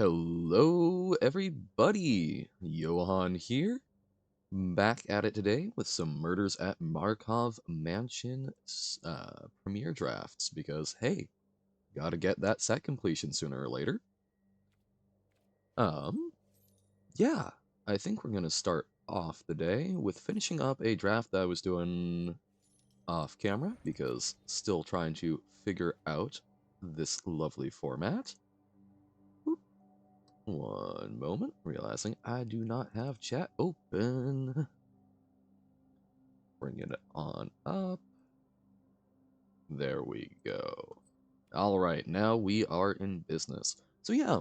Hello, everybody. Johan here, back at it today with some Murders at Markov Mansion premiere drafts because, hey, gotta get that set completion sooner or later. Um, yeah, I think we're gonna start off the day with finishing up a draft that I was doing off camera because still trying to figure out this lovely format. One moment, realizing I do not have chat open. Bring it on up. There we go. Alright, now we are in business. So yeah,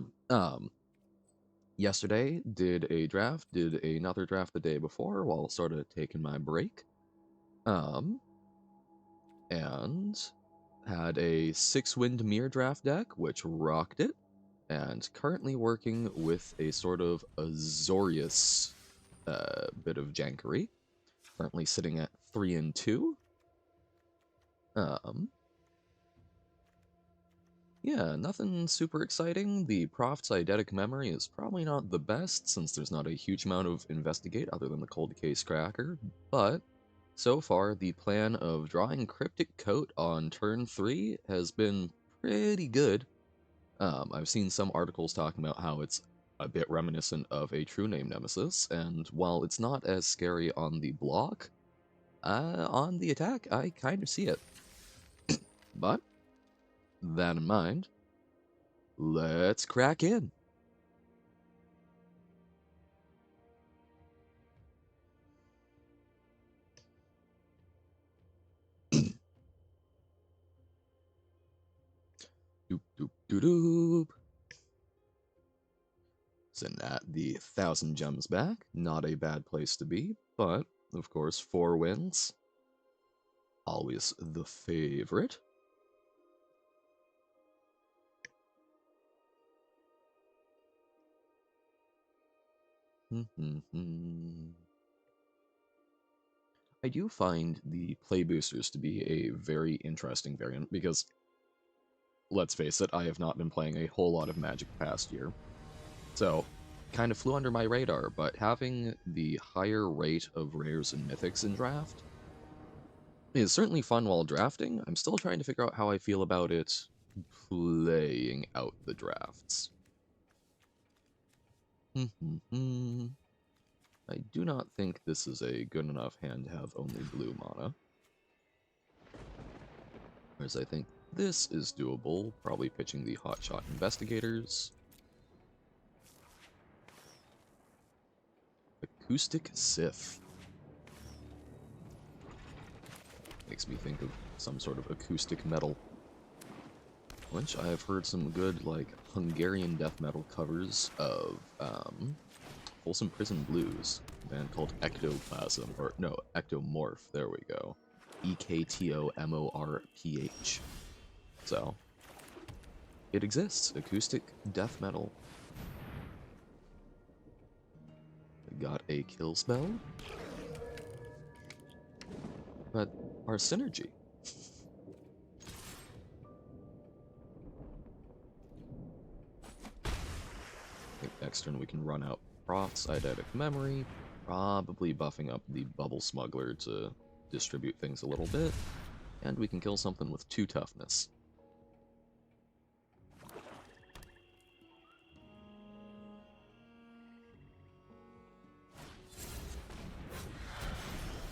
yesterday did another draft the day before while sort of taking my break. And had a 6-wind mirror draft deck, which rocked it, and currently working with a sort of Azorius bit of jankery. Currently sitting at 3 and 2. Yeah, nothing super exciting. The Proft's eidetic memory is probably not the best since there's not a huge amount of investigate other than the cold case cracker, but so far the plan of drawing Cryptic Coat on turn 3 has been pretty good. I've seen some articles talking about how it's a bit reminiscent of a true name nemesis, and while it's not as scary on the block, on the attack, I kind of see it. But, that in mind, let's crack in. Doop doop doop doop. Send that the 1,000 gems back. Not a bad place to be, but of course 4 wins. Always the favorite. I do find the play boosters to be a very interesting variant because, let's face it, I have not been playing a whole lot of Magic past year. So, kind of flew under my radar, but having the higher rate of rares and mythics in draft is certainly fun while drafting. I'm still trying to figure out how I feel about it playing out the drafts. I do not think this is a good enough hand to have only blue mana. Whereas I think this is doable, probably pitching the Hotshot Investigators. Acoustic Sith. Makes me think of some sort of acoustic metal. Which I have heard some good, like, Hungarian death metal covers of, Folsom Prison Blues, a band called Ectoplasm, or no, Ectomorph, there we go. Ektomorph. So, it exists, acoustic death metal. Got a kill spell, but our synergy. I think next turn we can run out Proft's eidetic memory, probably buffing up the Bubble Smuggler to distribute things a little bit, and we can kill something with 2 toughness.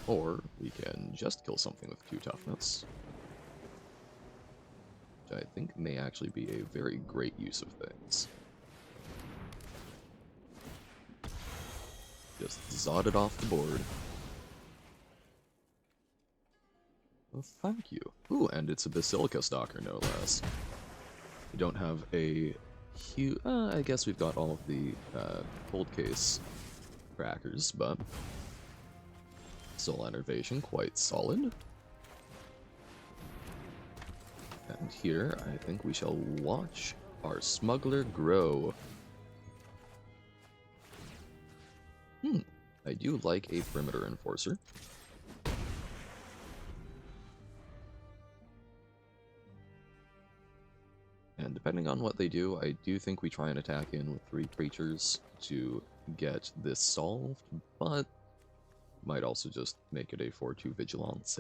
Or we can just kill something with 2 toughness, which I think may actually be a very great use of things. Just zod it off the board. Well, thank you. Ooh, and it's a Basilica Stalker, no less. We don't have a huge... I guess we've got all of the cold case crackers, but... Soul Enervation, quite solid. And here, I think we shall watch our Smuggler grow. I do like a Perimeter Enforcer. And depending on what they do, I do think we try and attack in with 3 creatures to get this solved, but might also just make it a 4-2 Vigilance.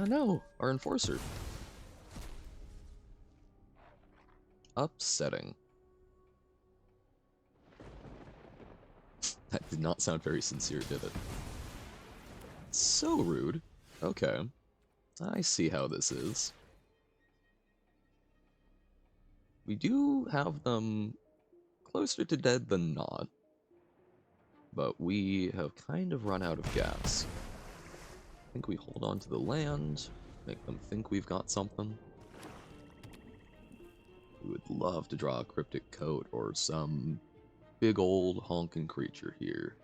No, our Enforcer. Upsetting. That did not sound very sincere, did it? So rude. Okay. I see how this is. We do have them closer to dead than not, but we have kind of run out of gas. I think we hold on to the land, make them think we've got something. We would love to draw a cryptic coat or some big old honking creature here.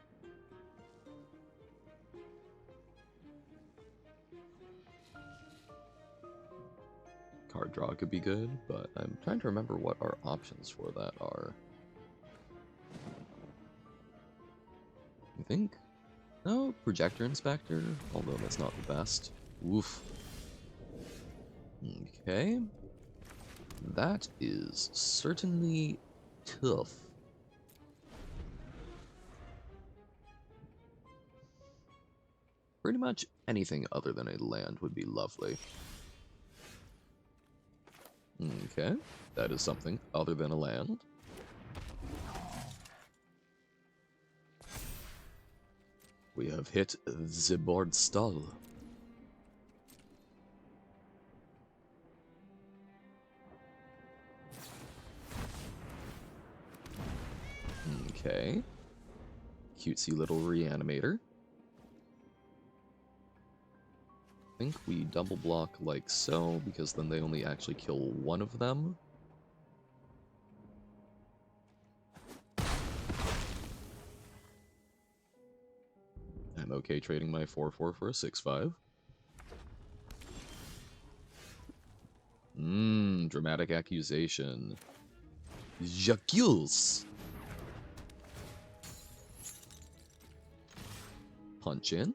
Card draw could be good, but I'm trying to remember what our options for that are. I think... No, Projector Inspector, although that's not the best. Woof. Okay. That is certainly tough. Pretty much anything other than a land would be lovely. Okay, that is something other than a land. We have hit the board stall. Okay. Cutesy little reanimator. I think we double block like so, because then they only actually kill one of them. I'm okay trading my 4-4 for a 6-5. Dramatic accusation. J'accuse! Punch in.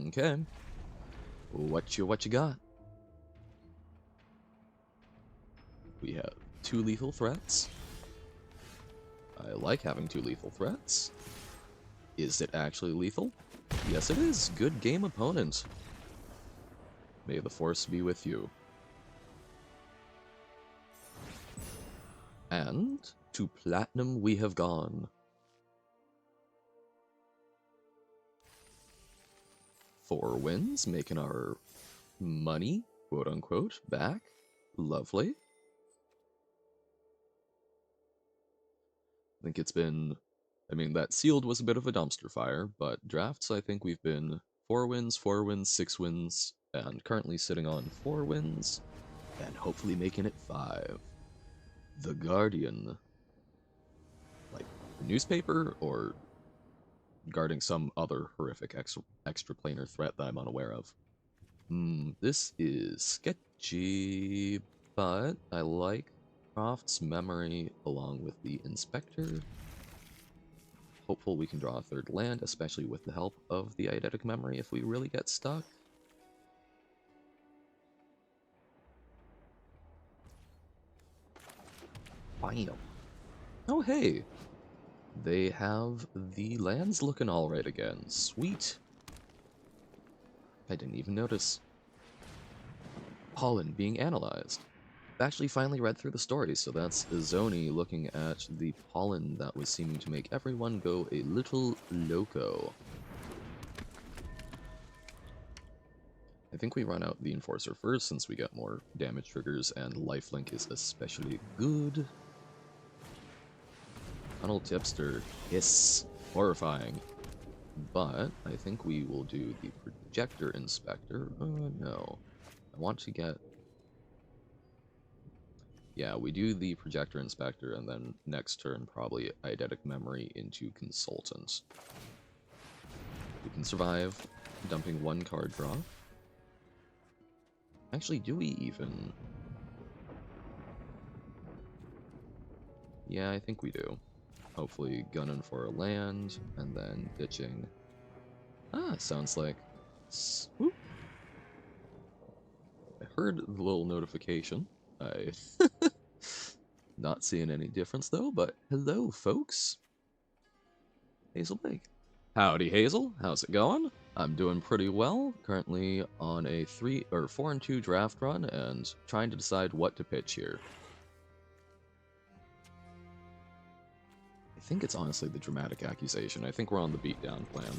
Okay. What you got? We have 2 lethal threats. I like having 2 lethal threats. Is it actually lethal? Yes, it is. Good game, opponent. May the force be with you. And to platinum we have gone. 4 wins, making our money, quote unquote, back. Lovely. I think it's been, I mean, that sealed was a bit of a dumpster fire, but drafts, I think we've been 4 wins, 4 wins, 6 wins, and currently sitting on 4 wins, and hopefully making it 5. The Guardian. Like, the newspaper, or guarding some other horrific extraplanar threat that I'm unaware of? This is sketchy, but I like Croft's memory along with the Inspector. Hopeful we can draw a 3rd land, especially with the help of the eidetic memory if we really get stuck. Bam. Oh hey! They have the lands looking alright again. Sweet! I didn't even notice. Pollen being analyzed. I've actually finally read through the story, so that's Zoni looking at the pollen that was seeming to make everyone go a little loco. I think we run out the Enforcer first, since we get more damage triggers, and lifelink is especially good. Tunnel Tipster. Yes. Horrifying. But I think we will do the Projector Inspector. No. I want to get... Yeah, we do the Projector Inspector, and then next turn probably eidetic memory into Consultant. We can survive dumping 1 card draw. Actually, do we even? Yeah, I think we do. hopefully gunning for a land, and then ditching. Sounds like... Swoop. I heard the little notification. I... Not seeing any difference, though, but hello, folks. Hazel Lake. Howdy, Hazel. How's it going? I'm doing pretty well. Currently on a 4-2 draft run and trying to decide what to pitch here. I think it's honestly the dramatic accusation. I think we're on the beatdown plan.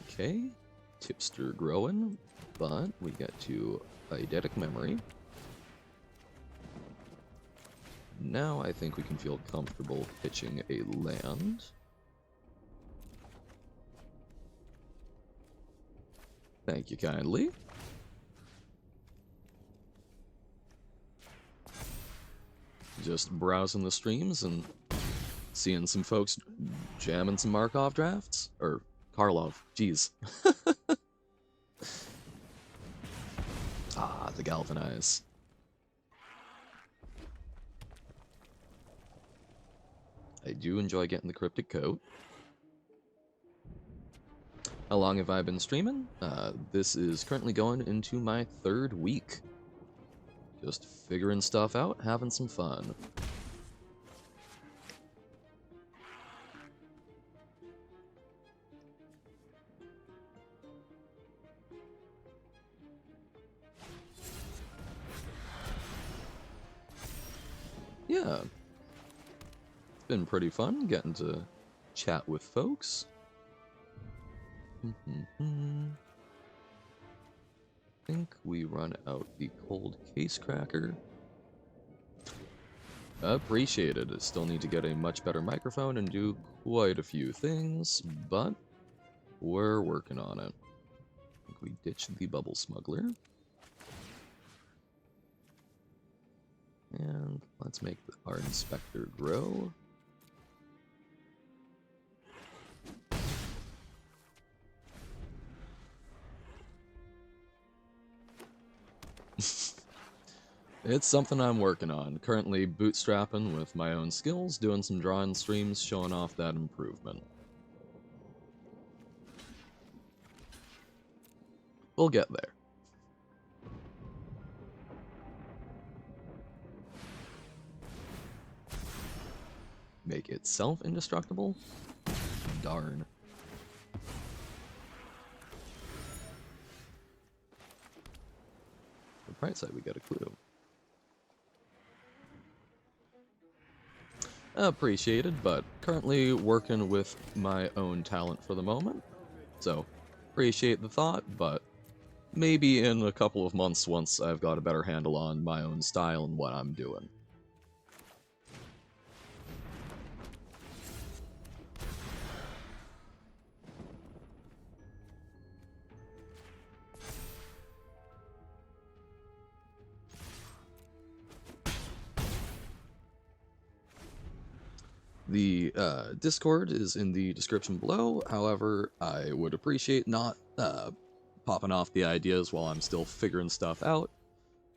Okay, tipster growing, but we get to eidetic memory. Now I think we can feel comfortable pitching a land. Thank you kindly. Just browsing the streams and seeing some folks jamming some Markov drafts. Or Karlov, jeez. The Galvanize. I do enjoy getting the Cryptic Coat. How long have I been streaming? This is currently going into my 3rd week. Just figuring stuff out, having some fun. Yeah. It's been pretty fun getting to chat with folks. I think we run out the cold case cracker. Appreciated. I still need to get a much better microphone and do quite a few things, but we're working on it. I think we ditched the bubble smuggler. And let's make our inspector grow. It's something I'm working on. Currently bootstrapping with my own skills, doing some drawing streams, showing off that improvement. We'll get there. Make it self-indestructible? Darn. The bright side, we get a clue. Appreciated, but currently working with my own talent for the moment. So, appreciate the thought, but maybe in a couple of months once I've got a better handle on my own style and what I'm doing. The Discord is in the description below. However, I would appreciate not popping off the ideas while I'm still figuring stuff out.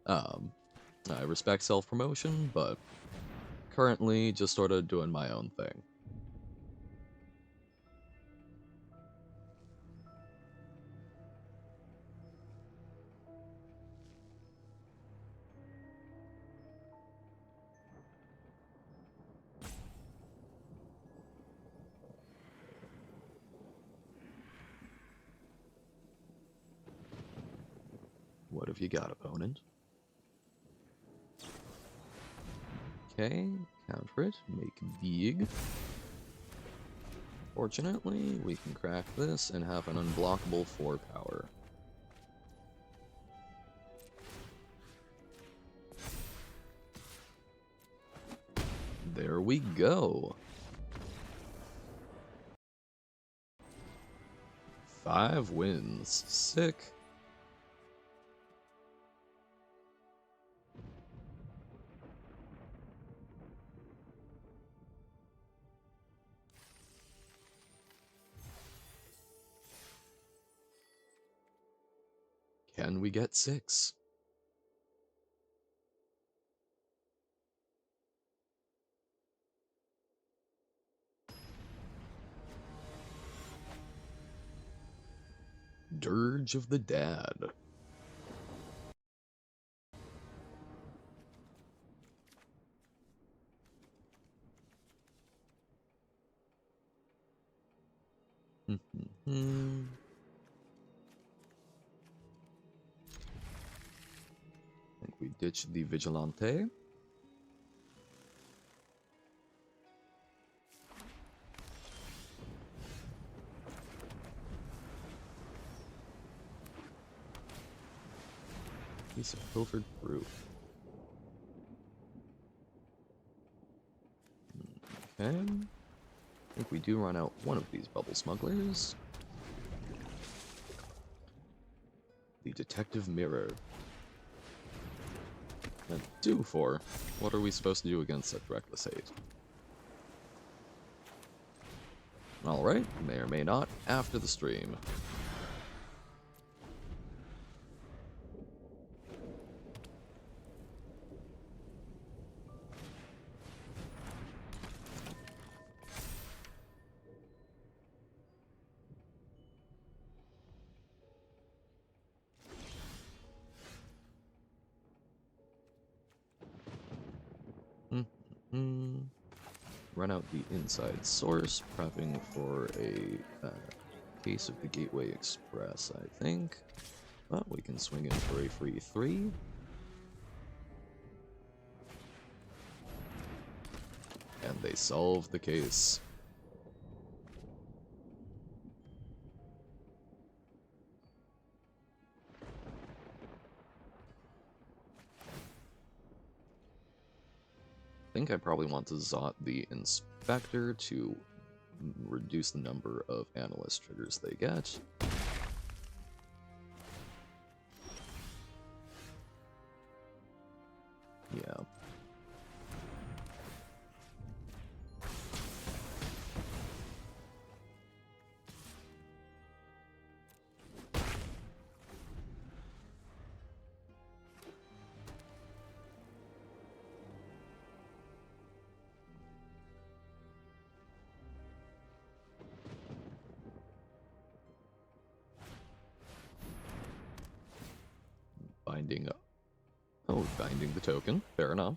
I respect self-promotion, but currently just sort of doing my own thing. What have you got, opponent? Okay, counter it, make big. Fortunately, we can crack this and have an unblockable 4 power. There we go. 5 wins. Sick. Can we get 6? Dirge of the Dad. I think we ditch the Vigilante. Piece of pilfered fruit. Okay. I think we do run out one of these bubble smugglers. The detective mirror. And 2-4. What are we supposed to do against such reckless hate? Alright, may or may not, after the stream. Run out the inside source, prepping for a case of the Gateway Express, I think. But we can swing in for a free 3. And they solve the case. I think I probably want to Zot the Inspector to reduce the number of analyst triggers they get. Yeah. Binding up. Oh, binding the token. Fair enough.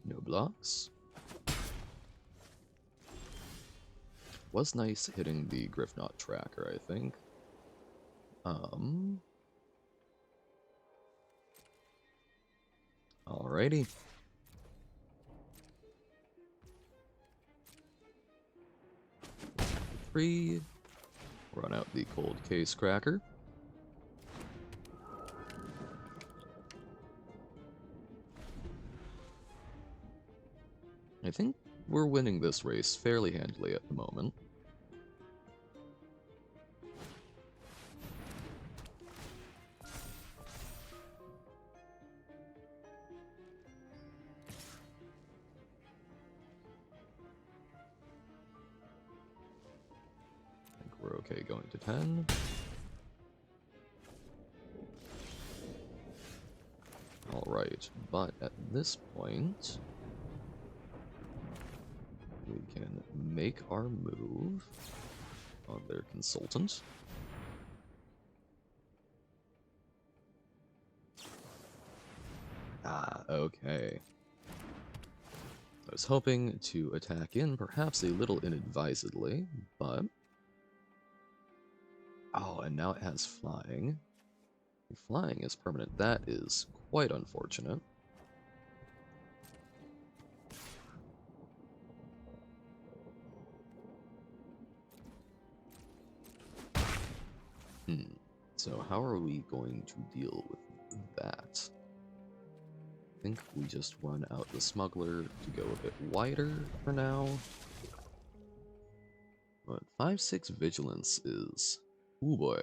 No blocks. Was nice hitting the Griffnot tracker, I think. Alrighty. Free. Run out the cold case cracker. I think we're winning this race fairly handily at the moment. I think we're okay going to 10. Alright, but at this point, we can make our move on their consultant. Ah, okay. I was hoping to attack in, perhaps a little inadvisedly, but... Oh, and now it has flying. Flying is permanent. That is quite unfortunate. So how are we going to deal with that? I think we just run out the smuggler to go a bit wider for now. But 5-6 vigilance is... Ooh boy.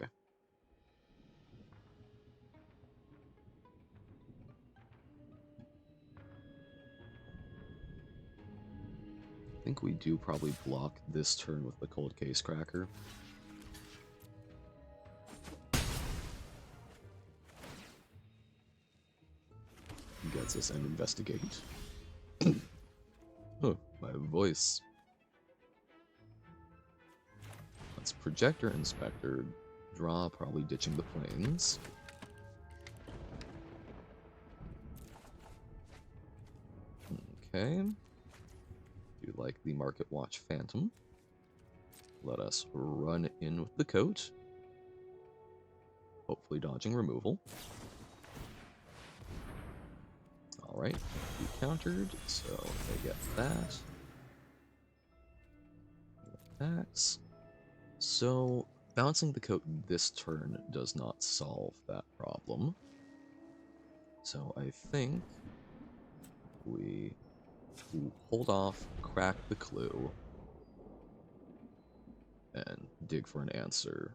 think we do probably block this turn with the Cold Case Cracker. Gets us an investigate. Oh, my voice. Let's Projector Inspector. Draw, probably ditching the planes. Okay. Do like the Market Watch Phantom. Let us run in with the coat. Hopefully dodging removal. Alright, be countered, so they get that. Attacks. So, bouncing the coat this turn does not solve that problem. So I think we hold off, crack the clue, and dig for an answer.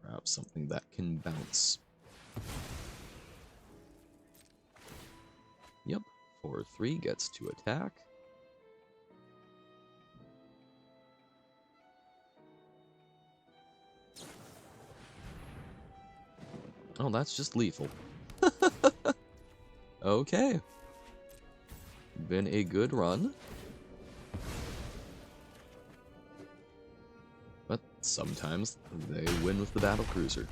Perhaps something that can bounce. Yep, 4/3 gets to attack. Oh, that's just lethal. Okay. Been a good run. But sometimes they win with the battle cruiser.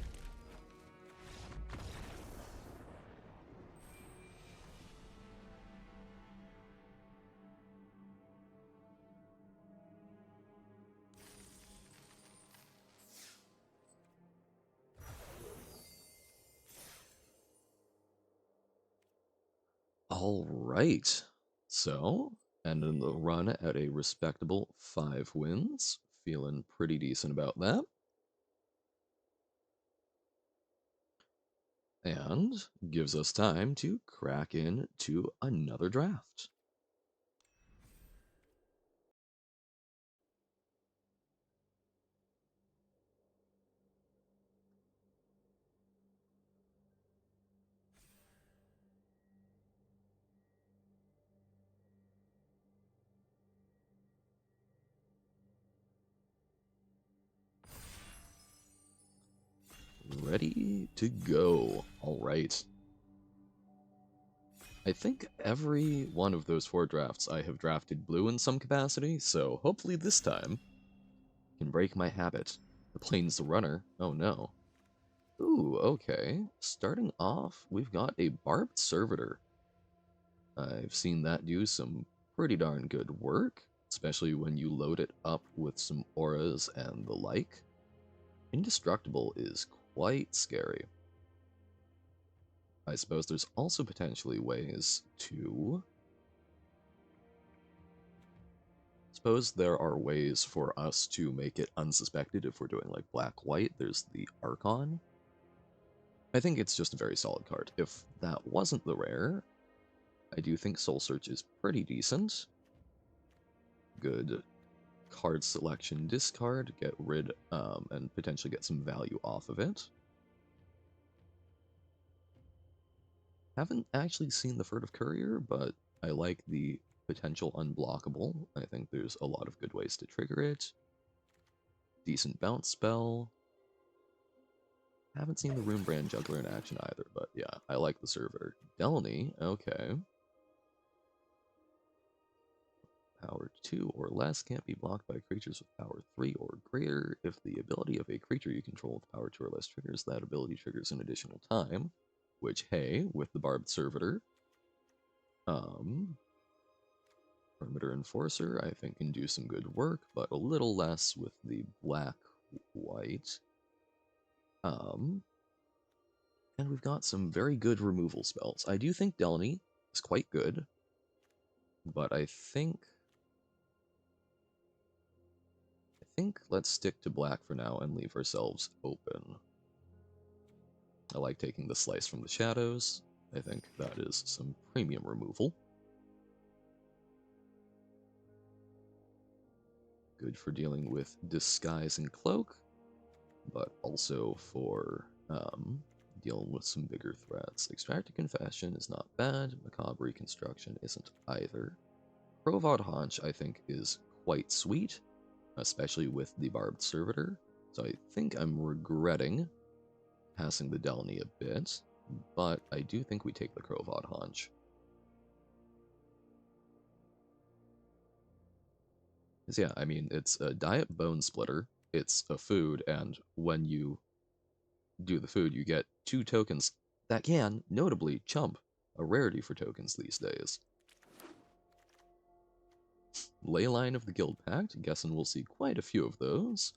All right. So, ending the run at a respectable 5 wins. Feeling pretty decent about that. And gives us time to crack into another draft. Ready to go. All right. I think every one of those 4 drafts I have drafted blue in some capacity, so hopefully this time can break my habit. The plane's the runner. Oh no. Ooh, okay. Starting off, we've got a Barbed Servitor. I've seen that do some pretty darn good work, especially when you load it up with some auras and the like. Indestructible is quite scary. I suppose there's also potentially ways to... Suppose there are ways for us to make it unsuspected if we're doing like black-white. There's the Archon. I think it's just a very solid card. If that wasn't the rare, I do think Soul Search is pretty decent. Good card selection, discard, get rid, and potentially get some value off of it. Haven't actually seen the Furtive Courier, but I like the potential unblockable. I think there's a lot of good ways to trigger it. Decent bounce spell. Haven't seen the Runebrand Juggler in action either, but yeah, I like the Servitor. Delny, okay. Power 2 or less can't be blocked by creatures with power 3 or greater. If the ability of a creature you control with power 2 or less triggers, that ability triggers an additional time. Which, hey, with the Barbed Servitor, Perimeter Enforcer, I think can do some good work, but a little less with the black-white. And we've got some very good removal spells. I do think Delny is quite good, but I think let's stick to black for now and leave ourselves open. I like taking the Slice from the Shadows. I think that is some premium removal. Good for dealing with Disguise and Cloak, but also for dealing with some bigger threats. Extracted Confession is not bad. Macabre Reconstruction isn't either. Provod Haunch, I think, is quite sweet, especially with the barbed servitor. So I think I'm regretting passing the Delny a bit, but I do think we take the Crovod Haunch. Because yeah, I mean, it's a diet bone splitter, it's a food, and when you do the food, you get 2 tokens that can, notably, chump, a rarity for tokens these days. Leyline of the Guild Pact, guessing we'll see quite a few of those.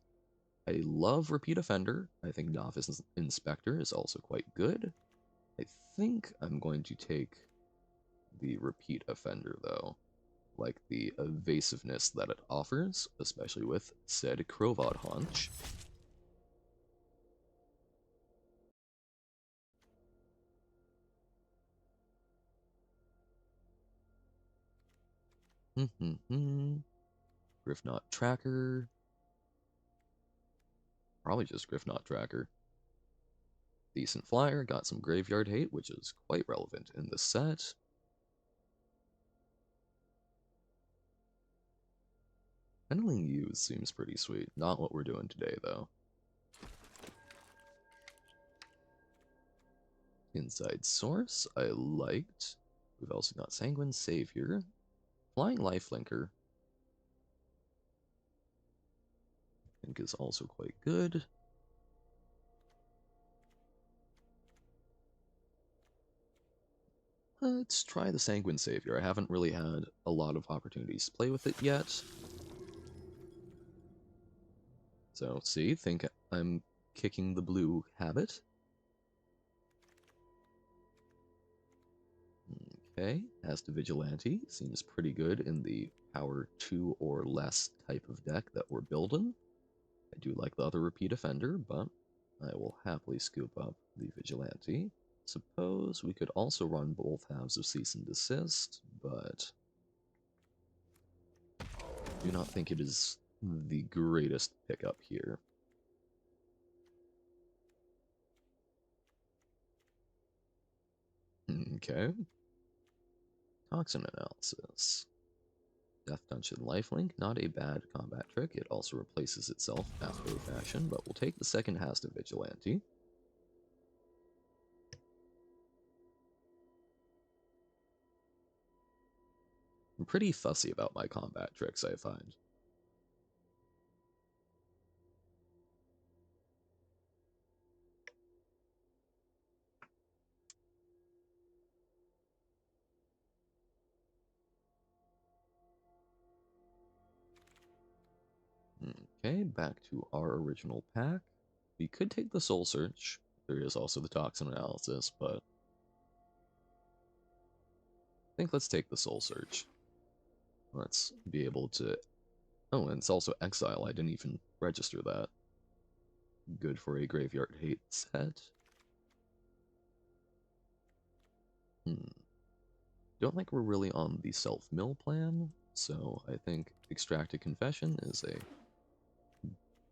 I love Repeat Offender. I think Novice Inspector is also quite good. I think I'm going to take the Repeat Offender, though. Like the evasiveness that it offers, especially with said Crovod Haunch. Griffnot Tracker. Probably just Griffnot Tracker. Decent flyer, got some graveyard hate, which is quite relevant in this set. Handling you seems pretty sweet. Not what we're doing today, though. Inside Source, I liked. We've also got Sanguine Savior. Flying Lifelinker, I think is also quite good. Let's try the Sanguine Savior. I haven't really had a lot of opportunities to play with it yet. So, see, think I'm kicking the blue habit. Okay, as to Vigilante, seems pretty good in the power 2 or less type of deck that we're building. I do like the other Repeat Offender, but I will happily scoop up the Vigilante. Suppose we could also run both halves of Cease and Desist, but do not think it is the greatest pickup here. Okay. Toxin Analysis. Death Dungeon Lifelink, not a bad combat trick. It also replaces itself after a fashion, but we'll take the second Hast of Vigilante. I'm pretty fussy about my combat tricks, I find. Okay, back to our original pack. We could take the Soul Search. There is also the Toxin Analysis, but I think let's take the Soul Search. Let's be able to... Oh, and it's also Exile. I didn't even register that. Good for a Graveyard Hate set. Don't think we're really on the self-mill plan, so I think Extracted Confession is a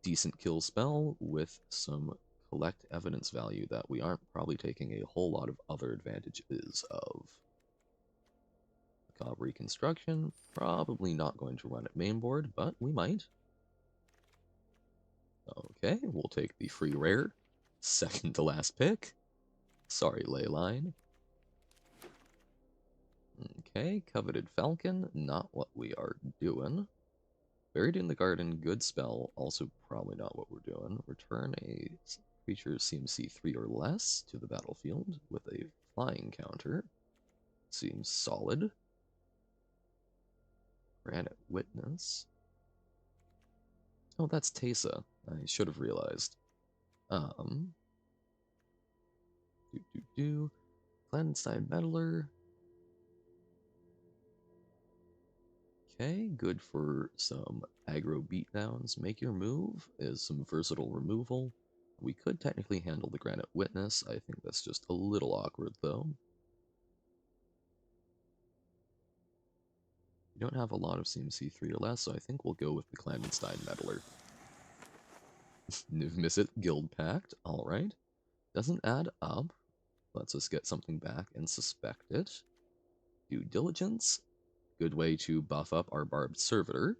decent kill spell with some collect evidence value that we aren't probably taking a whole lot of other advantages of. Macabre Reconstruction, probably not going to run at mainboard, but we might. Okay, we'll take the free rare. Second to last pick. Sorry, Leyline. Okay, Coveted Falcon, not what we are doing. Buried in the Garden, good spell, also probably not what we're doing. Return a creature's CMC 3 or less to the battlefield with a flying counter. Seems solid. Granite Witness. Oh, that's Teysa. I should have realized. Clandestine Meddler. Okay, good for some aggro beatdowns. Make your move is some versatile removal. We could technically handle the Granite Witness. I think that's just a little awkward, though. We don't have a lot of CMC 3 or less, so I think we'll go with the Clandestine Meddler. Miss it, Guild Pact, alright. Doesn't add up. Lets us get something back and suspect it. Due Diligence. Good way to buff up our Barbed Servitor.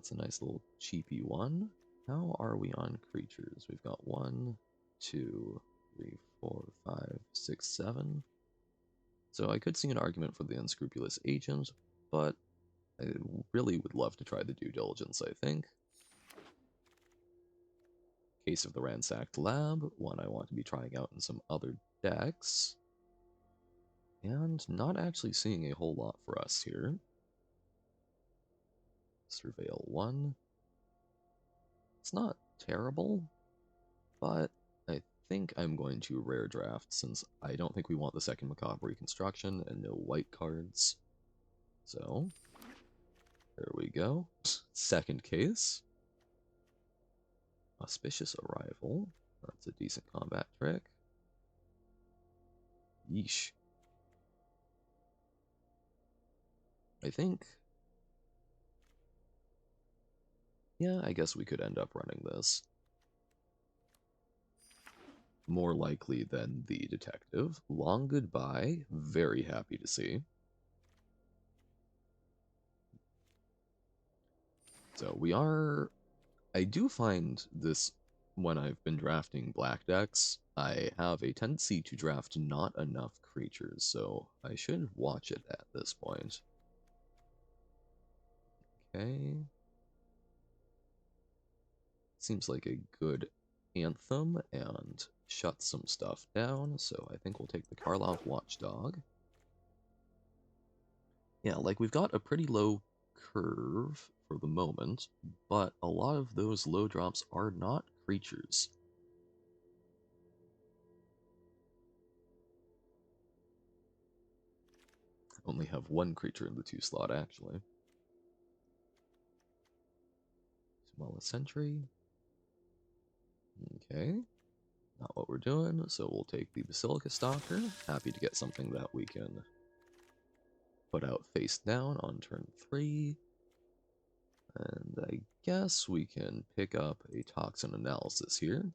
That's a nice little cheapy one. How are we on creatures? We've got 1, 2, 3, 4, 5, 6, 7. So I could see an argument for the unscrupulous agent, but I really would love to try the due diligence, I think. Case of the ransacked lab, one I want to be trying out in some other decks. And not actually seeing a whole lot for us here. Surveil 1. It's not terrible, but I think I'm going to rare draft since I don't think we want the second macabre reconstruction and no white cards. So, there we go. Second case. Auspicious Arrival. That's a decent combat trick. Yeesh. I think... yeah, I guess we could end up running this. More likely than the detective. Long goodbye. Very happy to see. So we are... I do find this, when I've been drafting black decks, I have a tendency to draft not enough creatures, so I should watch it at this point. Okay. Seems like a good anthem and shut some stuff down, so I think we'll take the Karlov Watchdog. Yeah, like we've got a pretty low curve for the moment, but a lot of those low drops are not creatures. Only have one creature in the 2 slot, actually. Smallest Sentry. Okay. Not what we're doing, so we'll take the Basilica Stalker. Happy to get something that we can put out face down on turn 3. And I guess we can pick up a Toxin Analysis here.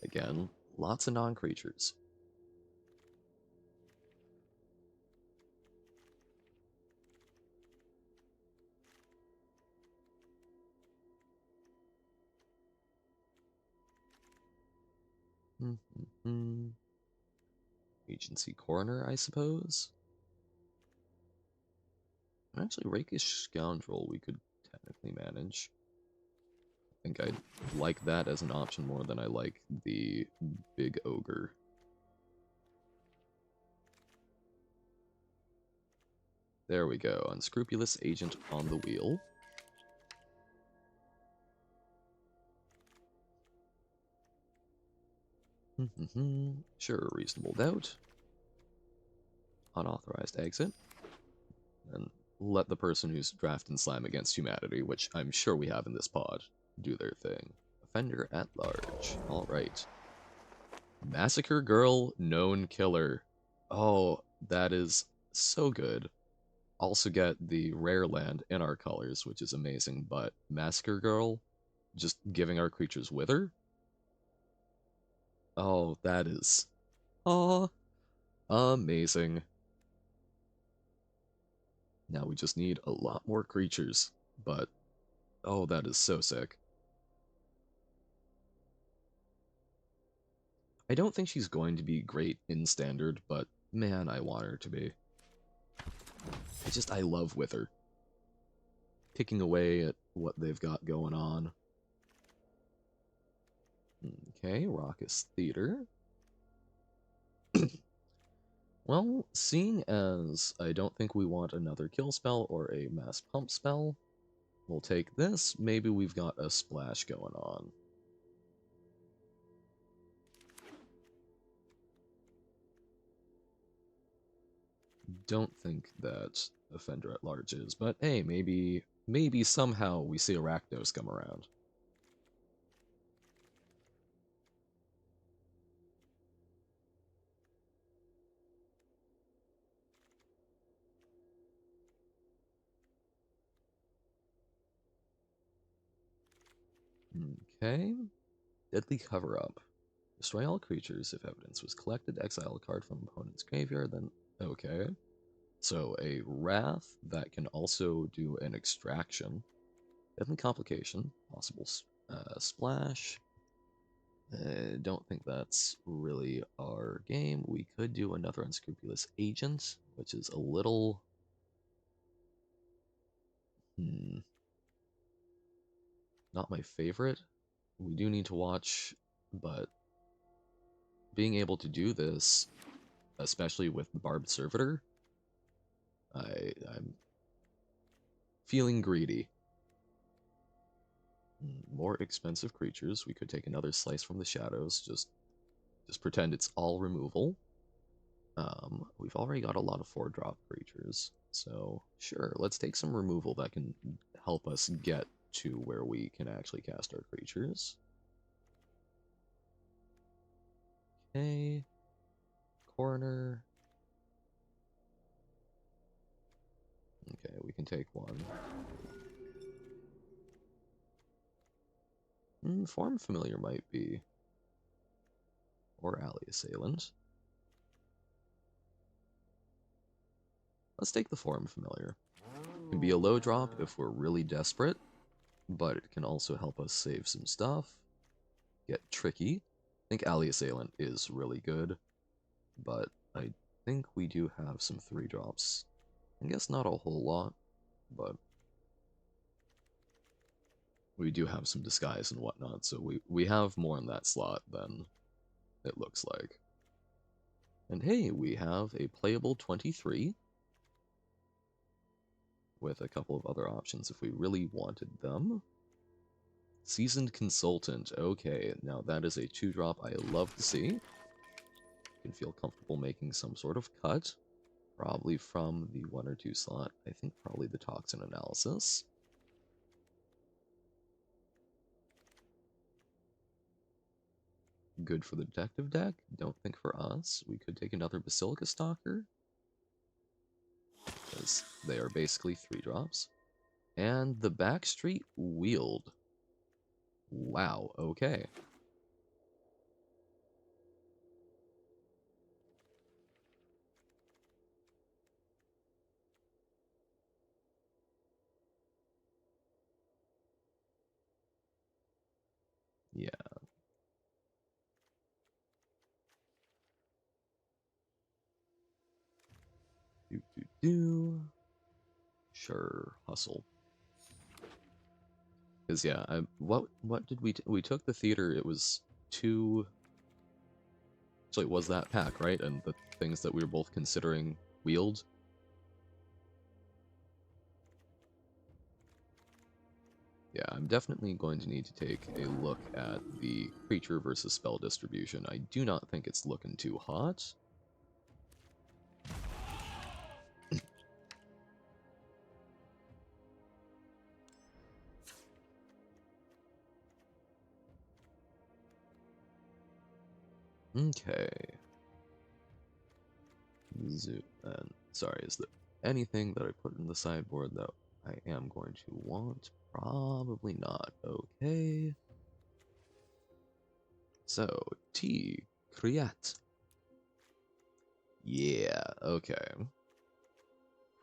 Again, lots of non-creatures. Agency Coroner, I suppose. And actually, Rakish Scoundrel we could technically manage. I think I'd like that as an option more than I like the Big Ogre. There we go, Unscrupulous Agent on the wheel. Sure, reasonable doubt. Unauthorized exit. And let the person who's drafting Slime Against Humanity, which I'm sure we have in this pod, do their thing. Offender at large. Alright. Massacre Girl, known killer. Oh, that is so good. Also get the rare land in our colors, which is amazing, but Massacre Girl, just giving our creatures Wither? Oh, that is... oh, amazing. Now we just need a lot more creatures, but oh, that is so sick. I don't think she's going to be great in Standard, but man, I want her to be. I love Wither. Picking away at what they've got going on. Okay, Raucous Theater. Well, seeing as I don't think we want another kill spell or a mass pump spell, we'll take this. Maybe we've got a splash going on. Don't think that Offender at Large is, but hey, maybe somehow we see Arachnos come around. Okay. Deadly Cover-Up. Destroy all creatures. If evidence was collected, exile a card from opponent's graveyard, then... okay. So a Wrath that can also do an extraction. Deadly Complication, possible splash. Don't think that's really our game. We could do another Unscrupulous Agent, which is a little... not my favorite. We do need to watch, but being able to do this, especially with the Barbed Servitor, I'm feeling greedy. More expensive creatures. We could take another Slice from the Shadows. Just pretend it's all removal. We've already got a lot of 4-drop creatures, so sure, let's take some removal that can help us get to where we can actually cast our creatures. Okay. Coroner. Okay, we can take one. Form Familiar might be. Or Alley Assailant. Let's take the Form Familiar. It can be a low drop if we're really desperate, but it can also help us save some stuff. Get tricky. I think Alley Assailant is really good, but I think we do have some 3-drops. I guess not a whole lot, but we do have some disguise and whatnot, so we have more in that slot than it looks like. And hey, we have a playable 23 with a couple of other options if we really wanted them. Seasoned Consultant. Okay, now that is a 2-drop I love to see. You can feel comfortable making some sort of cut. Probably from the 1 or 2 slot. I think probably the Toxin Analysis. Good for the Detective deck. Don't think for us. We could take another Basilica Stalker, because they are basically 3-drops. And the Backstreet Wield. Wow, okay. Yeah. Do. Sure, hustle. Because yeah, what did we took the theater? It was 2. Actually, it was that pack, right? And the things that we were both considering wield. Yeah, I'm definitely going to need to take a look at the creature versus spell distribution. I do not think it's looking too hot. Okay. Sorry, is there anything that I put in the sideboard that I am going to want? Probably not. Okay. So, T. Kriat. Yeah, okay.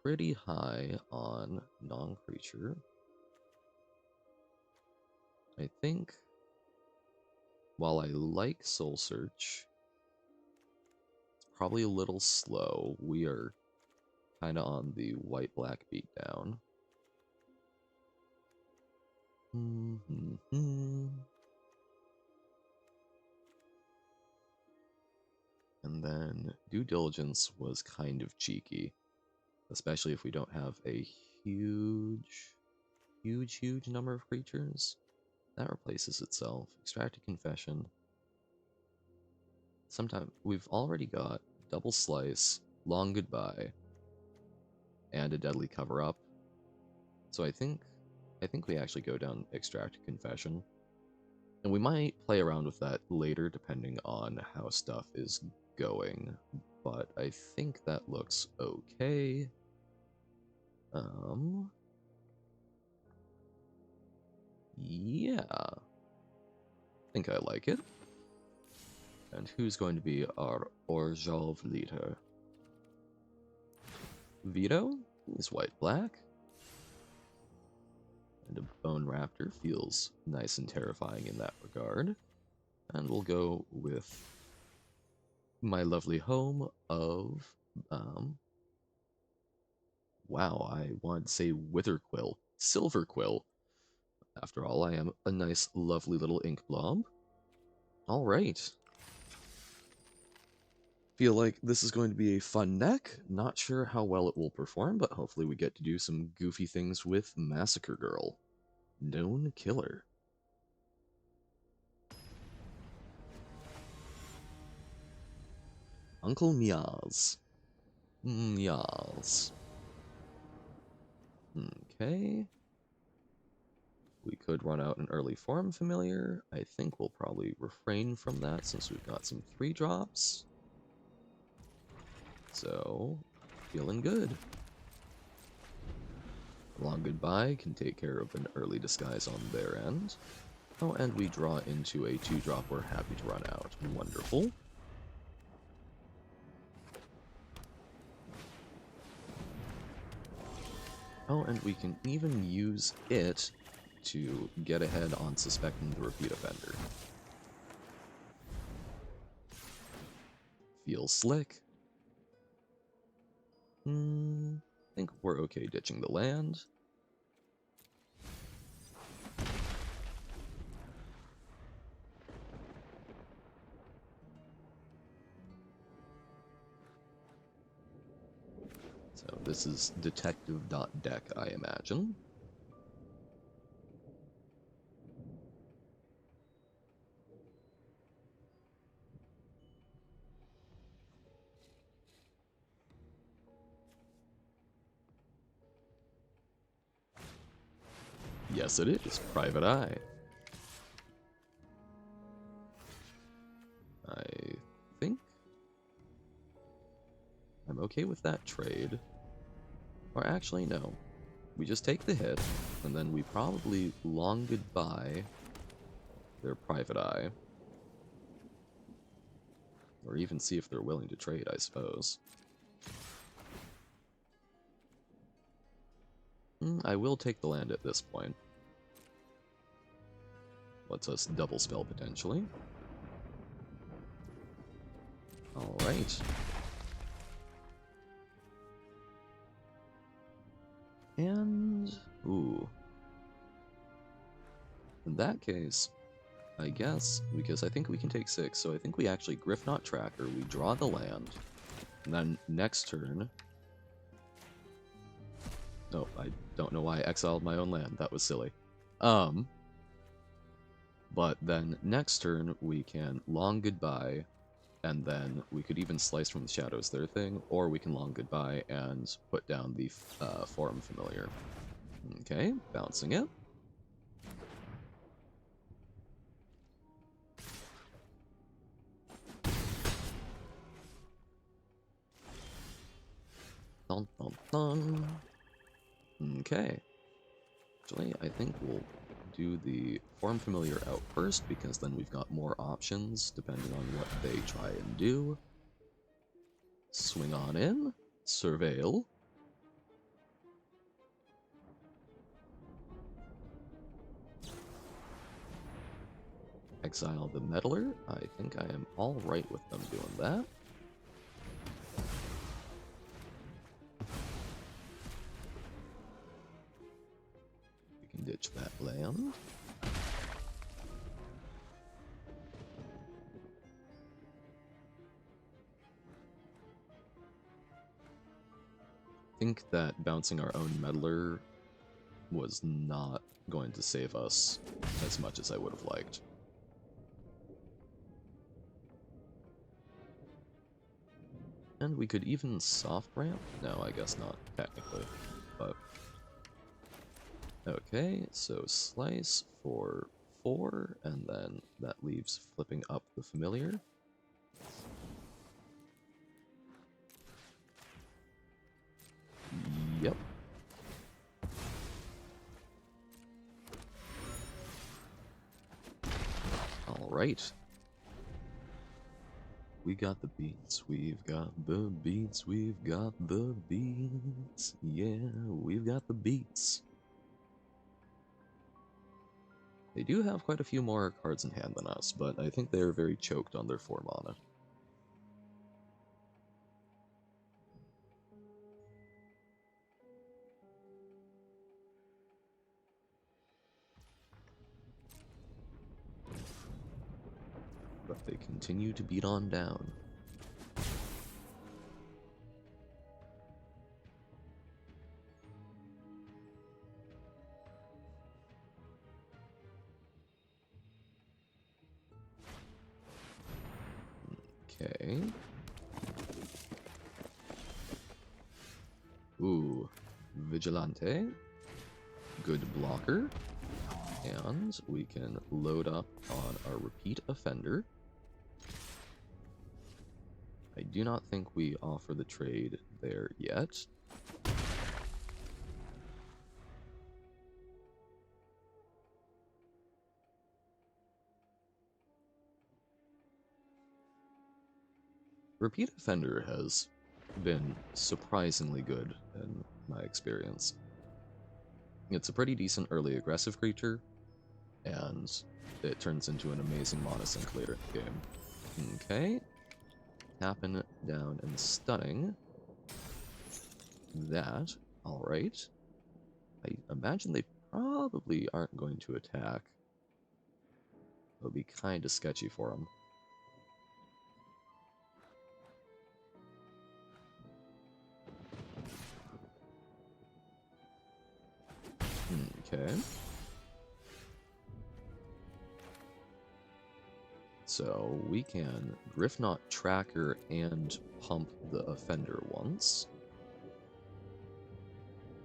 Pretty high on non-creature. I think, while I like Soul Search, it's probably a little slow. We are kind of on the white-black beatdown. And then Due Diligence was kind of cheeky, especially if we don't have a huge number of creatures. That replaces itself. Extracted Confession. Sometimes we've already got Double Slice, Long Goodbye, and a Deadly Cover-Up. So I think we actually go down Extracted Confession. And we might play around with that later depending on how stuff is going. But I think that looks okay. Yeah. I think I like it. And who's going to be our Orzhov leader? Vito is white-black. And a Bone Raptor feels nice and terrifying in that regard. And we'll go with my lovely home of, wow, I wanted to say Witherquill. Silverquill. After all, I am a nice, lovely little ink blob. Alright. Feel like this is going to be a fun deck. Not sure how well it will perform, but hopefully we get to do some goofy things with Massacre Girl. Known Killer. Uncle Meows. Meows. Okay. We could run out an early Form Familiar. I think we'll probably refrain from that since we've got some 3-drops. So, feeling good. Long Goodbye can take care of an early disguise on their end. Oh, and we draw into a 2-drop we're happy to run out. Wonderful. Oh, and we can even use it to get ahead on suspecting the repeat offender. Feels slick. I think we're okay ditching the land. So this is detective.deck, I imagine. Yes, it is. Private Eye. I think I'm okay with that trade. Or actually, no. We just take the hit, and then we probably Long Goodbye their Private Eye. Or even see if they're willing to trade, I suppose. I will take the land at this point. Lets us double spell potentially. Alright. And... ooh. In that case, I guess, because I think we can take 6, so I think we actually Griffknot Tracker, we draw the land, and then next turn... oh, I don't know why I exiled my own land, that was silly. But then next turn we can Long Goodbye, and then we could even Slice from the Shadows their thing, or we can Long Goodbye and put down the Forum Familiar. Okay, bouncing it. Dun, dun, dun. Okay. Actually, I think we'll do the Form Familiar out first, because then we've got more options depending on what they try and do. Swing on in. Surveil. Exile the Meddler. I think I am alright with them doing that. We can ditch that land. I think that bouncing our own Meddler was not going to save us as much as I would have liked. And we could even soft ramp? No, I guess not, technically. But okay, so Slice for 4, and then that leaves flipping up the Familiar. Yep. Alright. We got the beats, we've got the beats, we've got the beats. Yeah, we've got the beats. They do have quite a few more cards in hand than us, but I think they're very choked on their 4 mana. But they continue to beat on down. Okay. Ooh, Vigilante. Good blocker. And we can load up on our Repeat Offender. I do not think we offer the trade there yet. Repeat Offender has been surprisingly good in my experience. It's a pretty decent early aggressive creature, and it turns into an amazing mana sink later in the game. Okay. Tapping down and stunning. That. Alright. I imagine they probably aren't going to attack. It'll be kind of sketchy for them. Okay. So we can Griffknot Tracker and pump the Offender once.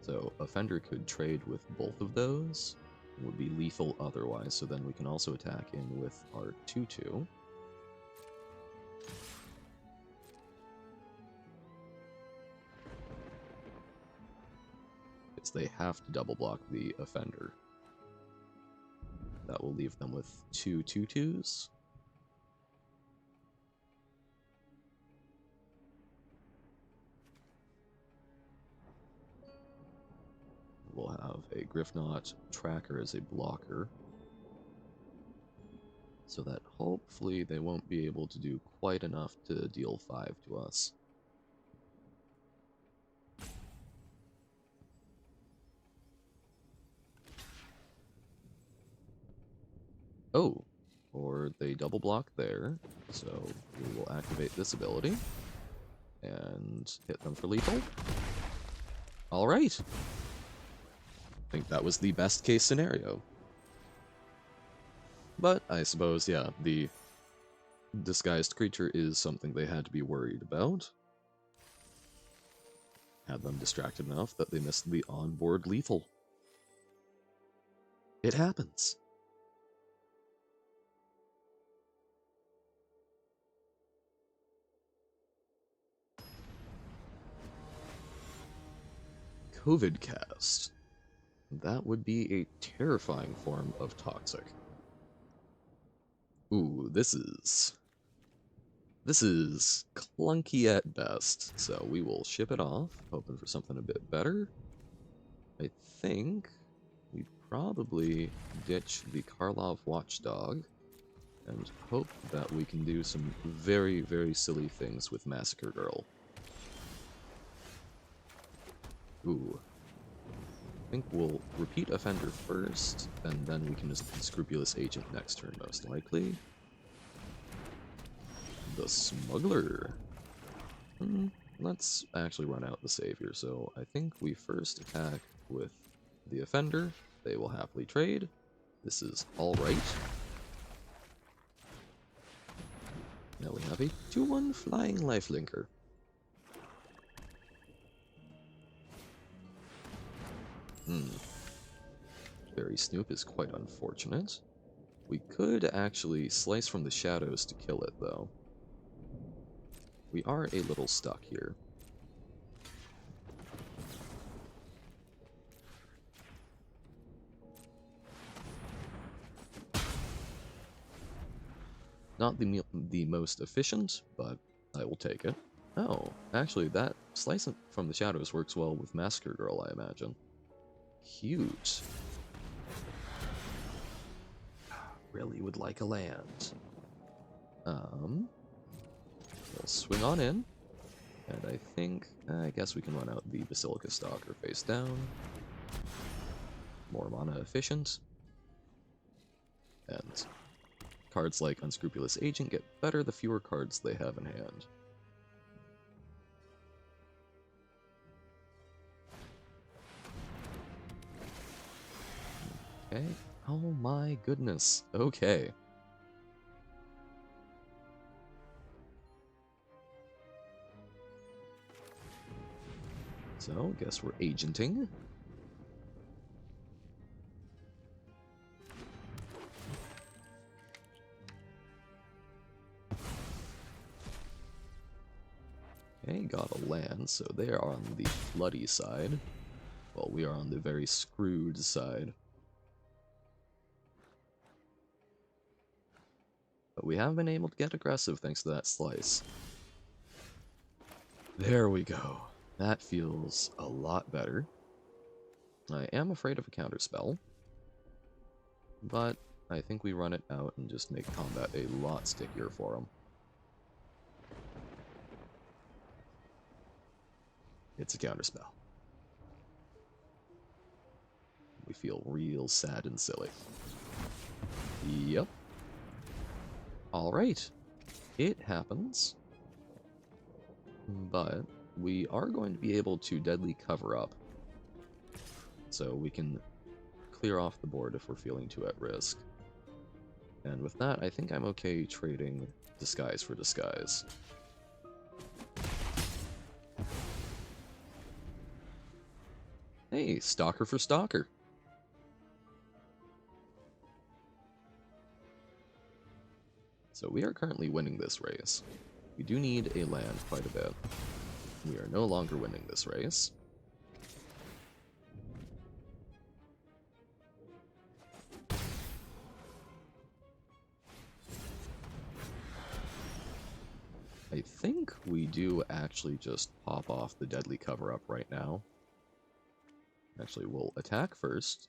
So Offender could trade with both of those. It would be lethal otherwise, so then we can also attack in with our 2/2. Because they have to double block the Offender. That will leave them with 2 2/2s. We'll have a Griffknot Tracker as a blocker, so that hopefully they won't be able to do quite enough to deal 5 to us. Oh, or they double block there, so we will activate this ability and hit them for lethal. Alright! I think that was the best case scenario. But I suppose, yeah, the disguised creature is something they had to be worried about. Had them distracted enough that they missed the onboard lethal. It happens. COVID cast. That would be a terrifying form of toxic. Ooh, this is clunky at best, so we will ship it off, hoping for something a bit better. I think we probably ditch the Karlov Watchdog and hope that we can do some very, very silly things with Massacre Girl. Ooh. I think we'll Repeat Offender first, and then we can just Unscrupulous Agent next turn, most likely. The Smuggler. Let's actually run out the Savior, so I think we first attack with the Offender. They will happily trade. This is alright. Now we have a 2/1 Flying Lifelinker. Fairy Snoop is quite unfortunate. We could actually Slice from the Shadows to kill it, though. We are a little stuck here. Not the most efficient, but I will take it. Oh, actually, that slice from the shadows works well with Massacre Girl, I imagine. Huge. Really would like a land. We'll swing on in. And I guess we can run out the Basilica Stalker face down. More mana efficient. And cards like Unscrupulous Agent get better the fewer cards they have in hand. Okay. Oh my goodness. Okay. So, guess we're agenting. Okay, got a land, so they are on the floody side, while we are on the very screwed side. But we have been able to get aggressive thanks to that slice. There we go. That feels a lot better. I am afraid of a counterspell, but I think we run it out and just make combat a lot stickier for him. It's a counterspell. We feel real sad and silly. Yep. Alright. It happens. But we are going to be able to deadly cover up. So we can clear off the board if we're feeling too at risk. And with that, I think I'm okay trading disguise for disguise. Hey, stalker for stalker. So we are currently winning this race. We do need a land quite a bit. We are no longer winning this race. I think we do actually just pop off the deadly cover-up right now. Actually, we'll attack first,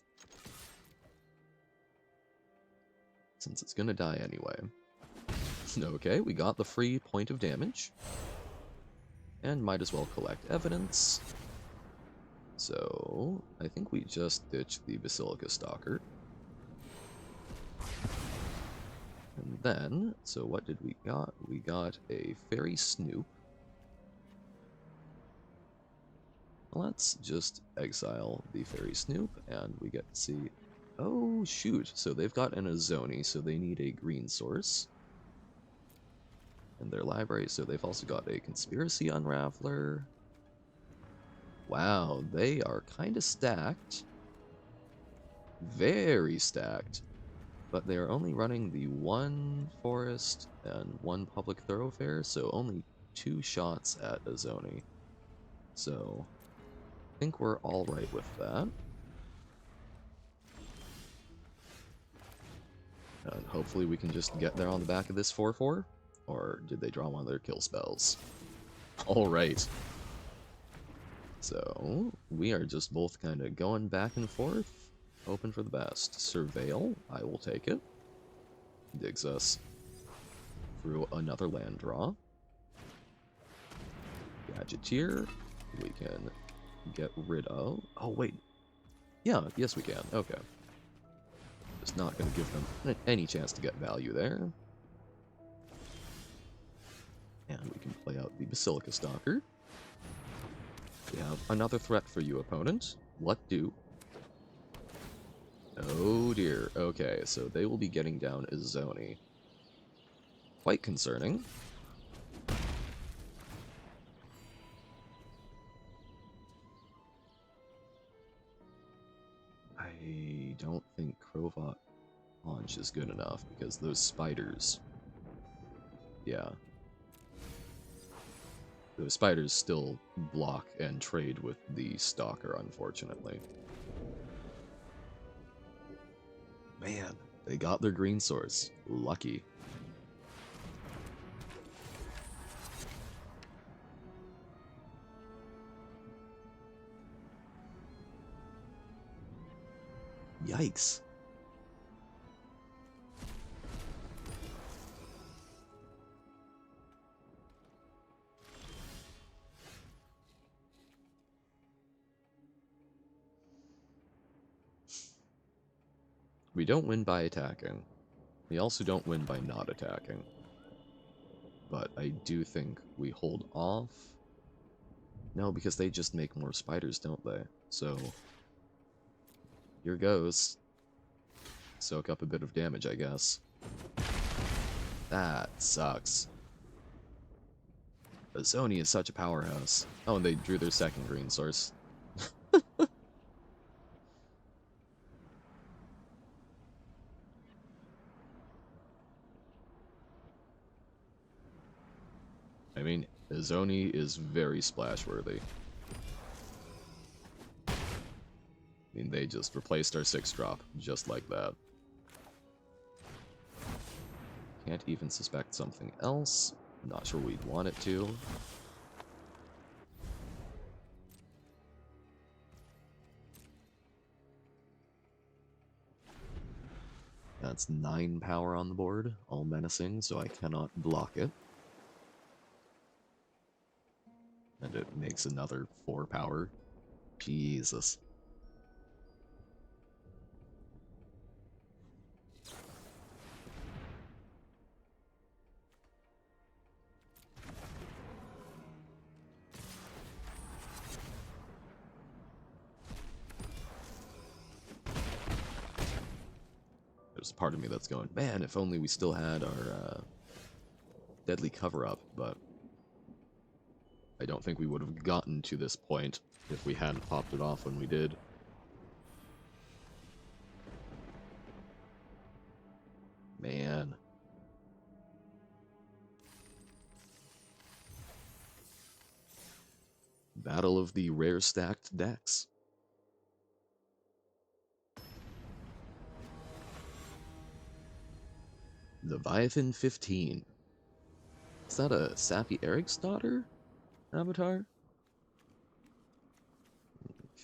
since it's gonna die anyway. Okay, we got the free point of damage. And might as well collect evidence. So, I think we just ditched the Basilica Stalker. And then, so what did we got? We got a Fairy Snoop. Let's just exile the Fairy Snoop, and we get to see... Oh, shoot! So they've got an Azoni, so they need a green source in their library, so they've also got a Conspiracy Unraveler. Wow, they are kind of stacked. Very stacked. But they are only running the one forest and one public thoroughfare, so only 2 shots at Azoni. So, I think we're alright with that. And hopefully we can just get there on the back of this 4/4. Or did they draw one of their kill spells? Alright. So, we are just both kind of going back and forth, hoping for the best. Surveil, I will take it. Digs us through another land draw. Gadgeteer, we can get rid of... Oh, wait. Yeah, yes we can. Okay. Just not going to give them any chance to get value there. And we can play out the Basilica Stalker. We have another threat for you, opponent. What do? Oh dear. Okay, so they will be getting down Azoni. Quite concerning. I don't think Crovat launch is good enough because those spiders... Yeah. Those spiders still block and trade with the Stalker, unfortunately. Man, they got their green source. Lucky. Yikes. We don't win by attacking. We also don't win by not attacking. But I do think we hold off. No, because they just make more spiders, don't they? So, here goes. Soak up a bit of damage, I guess. That sucks. Azoni is such a powerhouse. Oh, and they drew their second green source. I mean, Azoni is very splash-worthy. I mean, they just replaced our 6-drop, just like that. Can't even suspect something else. Not sure we'd want it to. That's 9 power on the board, all menacing, so I cannot block it. And it makes another 4 power. Jesus. There's a part of me that's going, man, if only we still had our deadly cover-up, but I don't think we would have gotten to this point if we hadn't popped it off when we did. Man. Battle of the rare stacked decks. Leviathan 15. Is that a Sappy Eric's daughter avatar?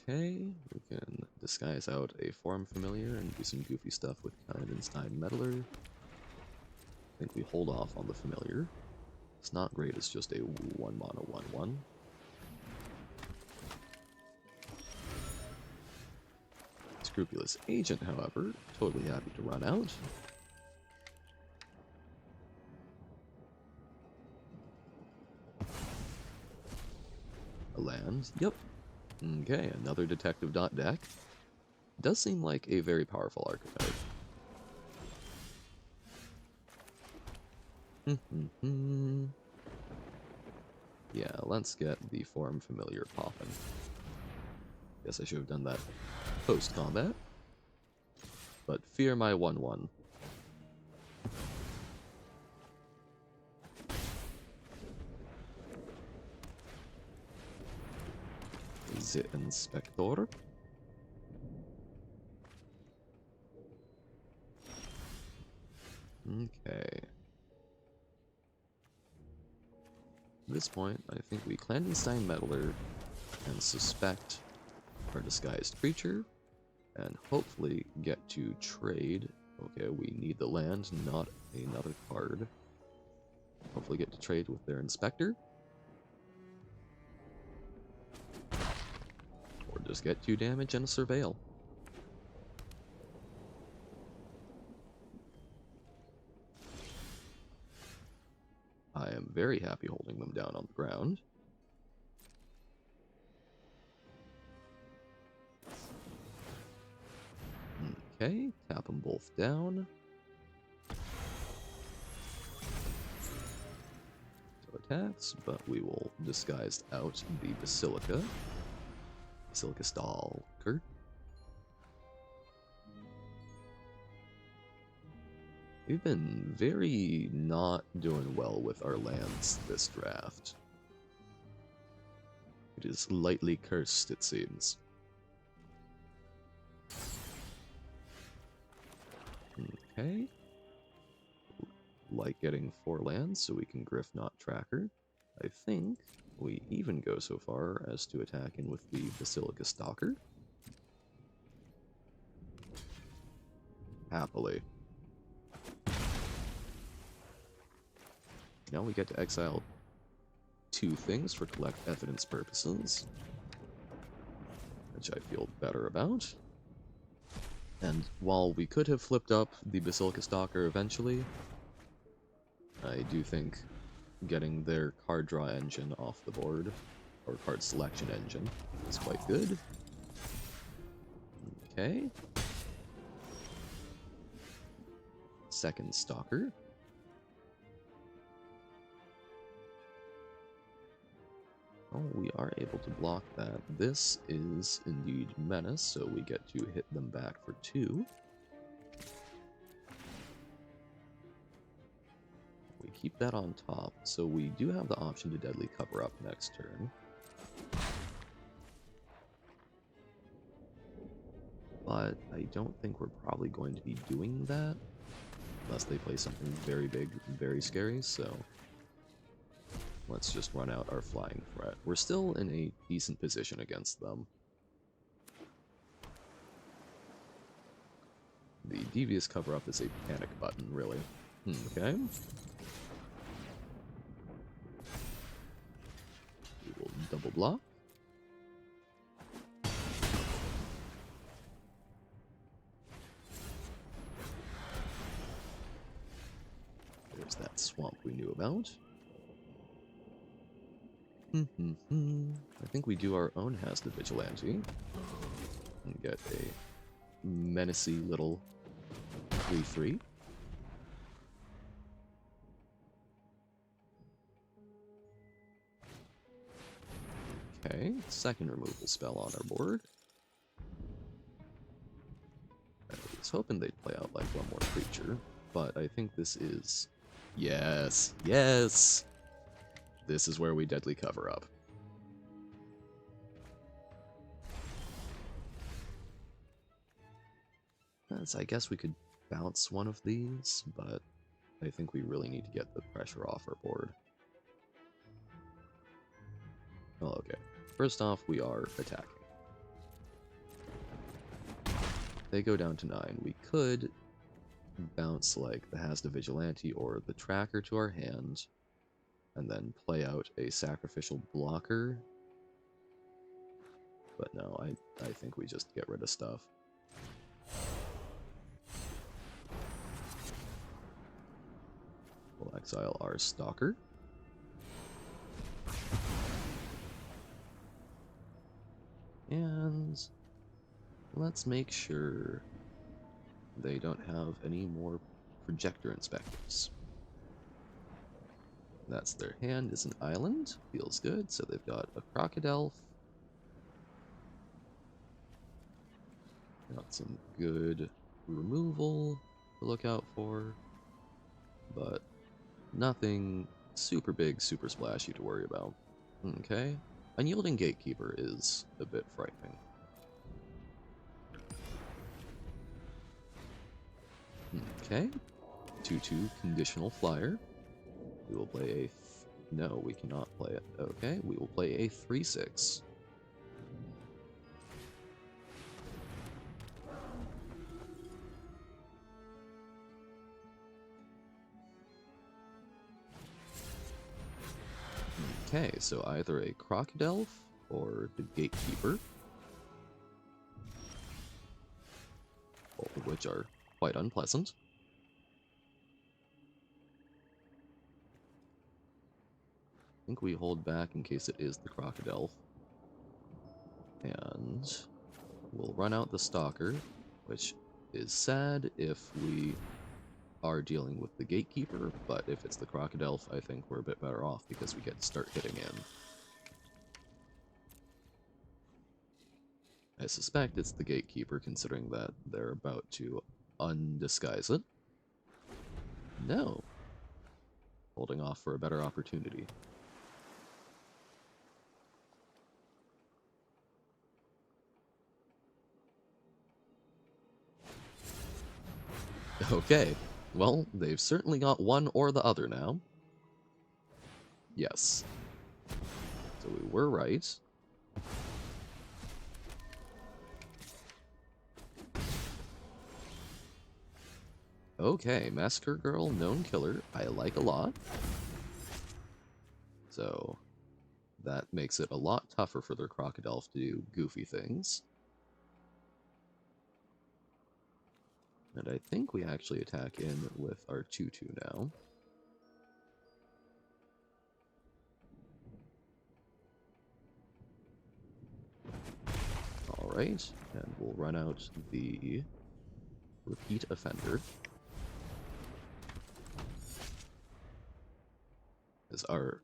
Okay, we can disguise out a form familiar and do some goofy stuff with Kaidenstein Meddler. I think we hold off on the familiar. It's not great, it's just a 1 mana 1/1. Scrupulous Agent, however, totally happy to run out. A land, yep. Okay, another Detective Dot deck. Does seem like a very powerful archetype. Yeah, let's get the form familiar popping. Guess I should have done that post-combat. But fear my 1/1. The Inspector. Okay. At this point, I think we Clandestine Meddler and suspect our disguised creature, and hopefully get to trade. Okay, we need the land, not another card. Hopefully get to trade with their Inspector. Or just get 2 damage and a Surveil. I am very happy holding them down on the ground. Okay, tap them both down. So attacks, but we will disguise out the Basilica. Basilica Stalker. We've been very not doing well with our lands this draft. It is lightly cursed, it seems. Okay. Like getting 4 lands so we can Griff Not Tracker. I think we even go so far as to attack in with the Basilica Stalker. Happily. Now we get to exile 2 things for collect evidence purposes, which I feel better about. And while we could have flipped up the Basilica Stalker eventually, I do think getting their card draw engine off the board, or card selection engine, is quite good. Okay. Second Stalker. Oh, we are able to block that. This is indeed Menace, so we get to hit them back for 2. We keep that on top, so we do have the option to deadly cover up next turn. But I don't think we're probably going to be doing that, unless they play something very big and very scary, so let's just run out our flying threat. We're still in a decent position against them. The Devious Cover-Up is a panic button, really. Okay. We will double block. There's that swamp we knew about. I think we do our own House of Vigilante and get a menacey little 3/3. Okay, second removal spell on our board. I was hoping they'd play out like one more creature, but I think this is... Yes! Yes! This is where we deadly cover up. I guess we could bounce one of these, but I think we really need to get the pressure off our board. Oh, okay. First off, we are attacking. They go down to 9. We could bounce like the Hazda Vigilante or the Tracker to our hand, and then play out a sacrificial blocker. But no, I think we just get rid of stuff. We'll exile our Stalker. And let's make sure they don't have any more Projector Inspectors. That's their hand, is an island. Feels good. So they've got a Crocodile. Got some good removal to look out for. But nothing super big, super splashy to worry about. Okay. Unyielding Gatekeeper is a bit frightening. Okay. 2/2 Conditional Flyer. We will play a... No, we cannot play it. Okay, we will play a 3/6. Okay, so either a Crocodile or the Gatekeeper. Both of which are quite unpleasant. I think we hold back in case it is the Crocodile. And we'll run out the Stalker, which is sad if we are dealing with the Gatekeeper, but if it's the Crocodile, I think we're a bit better off because we get to start hitting in. I suspect it's the Gatekeeper, considering that they're about to undisguise it. No. Holding off for a better opportunity. Okay. Well, they've certainly got one or the other now. Yes. So we were right. Okay, Massacre Girl, known killer, I like a lot. So that makes it a lot tougher for their crocodile to do goofy things. And I think we actually attack in with our 2-2 now. Alright, and we'll run out the repeat offender. As our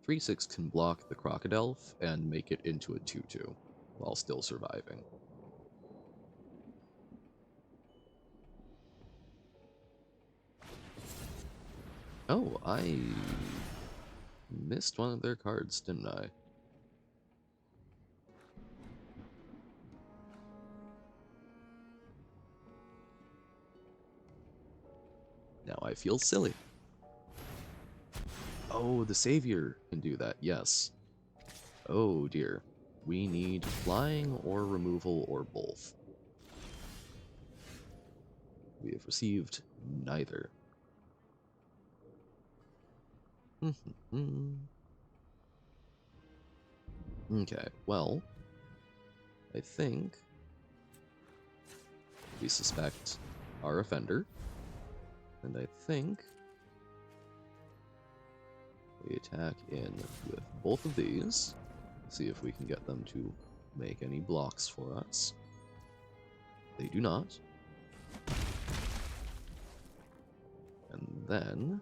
3-6 can block the crocodile and make it into a 2-2 while still surviving. Oh, I missed one of their cards, didn't I? Now I feel silly. Oh, the Savior can do that, yes. Oh dear. We need flying or removal or both. We have received neither. Okay, well, I think we suspect our offender, and I think we attack in with both of these, see if we can get them to make any blocks for us. They do not. And then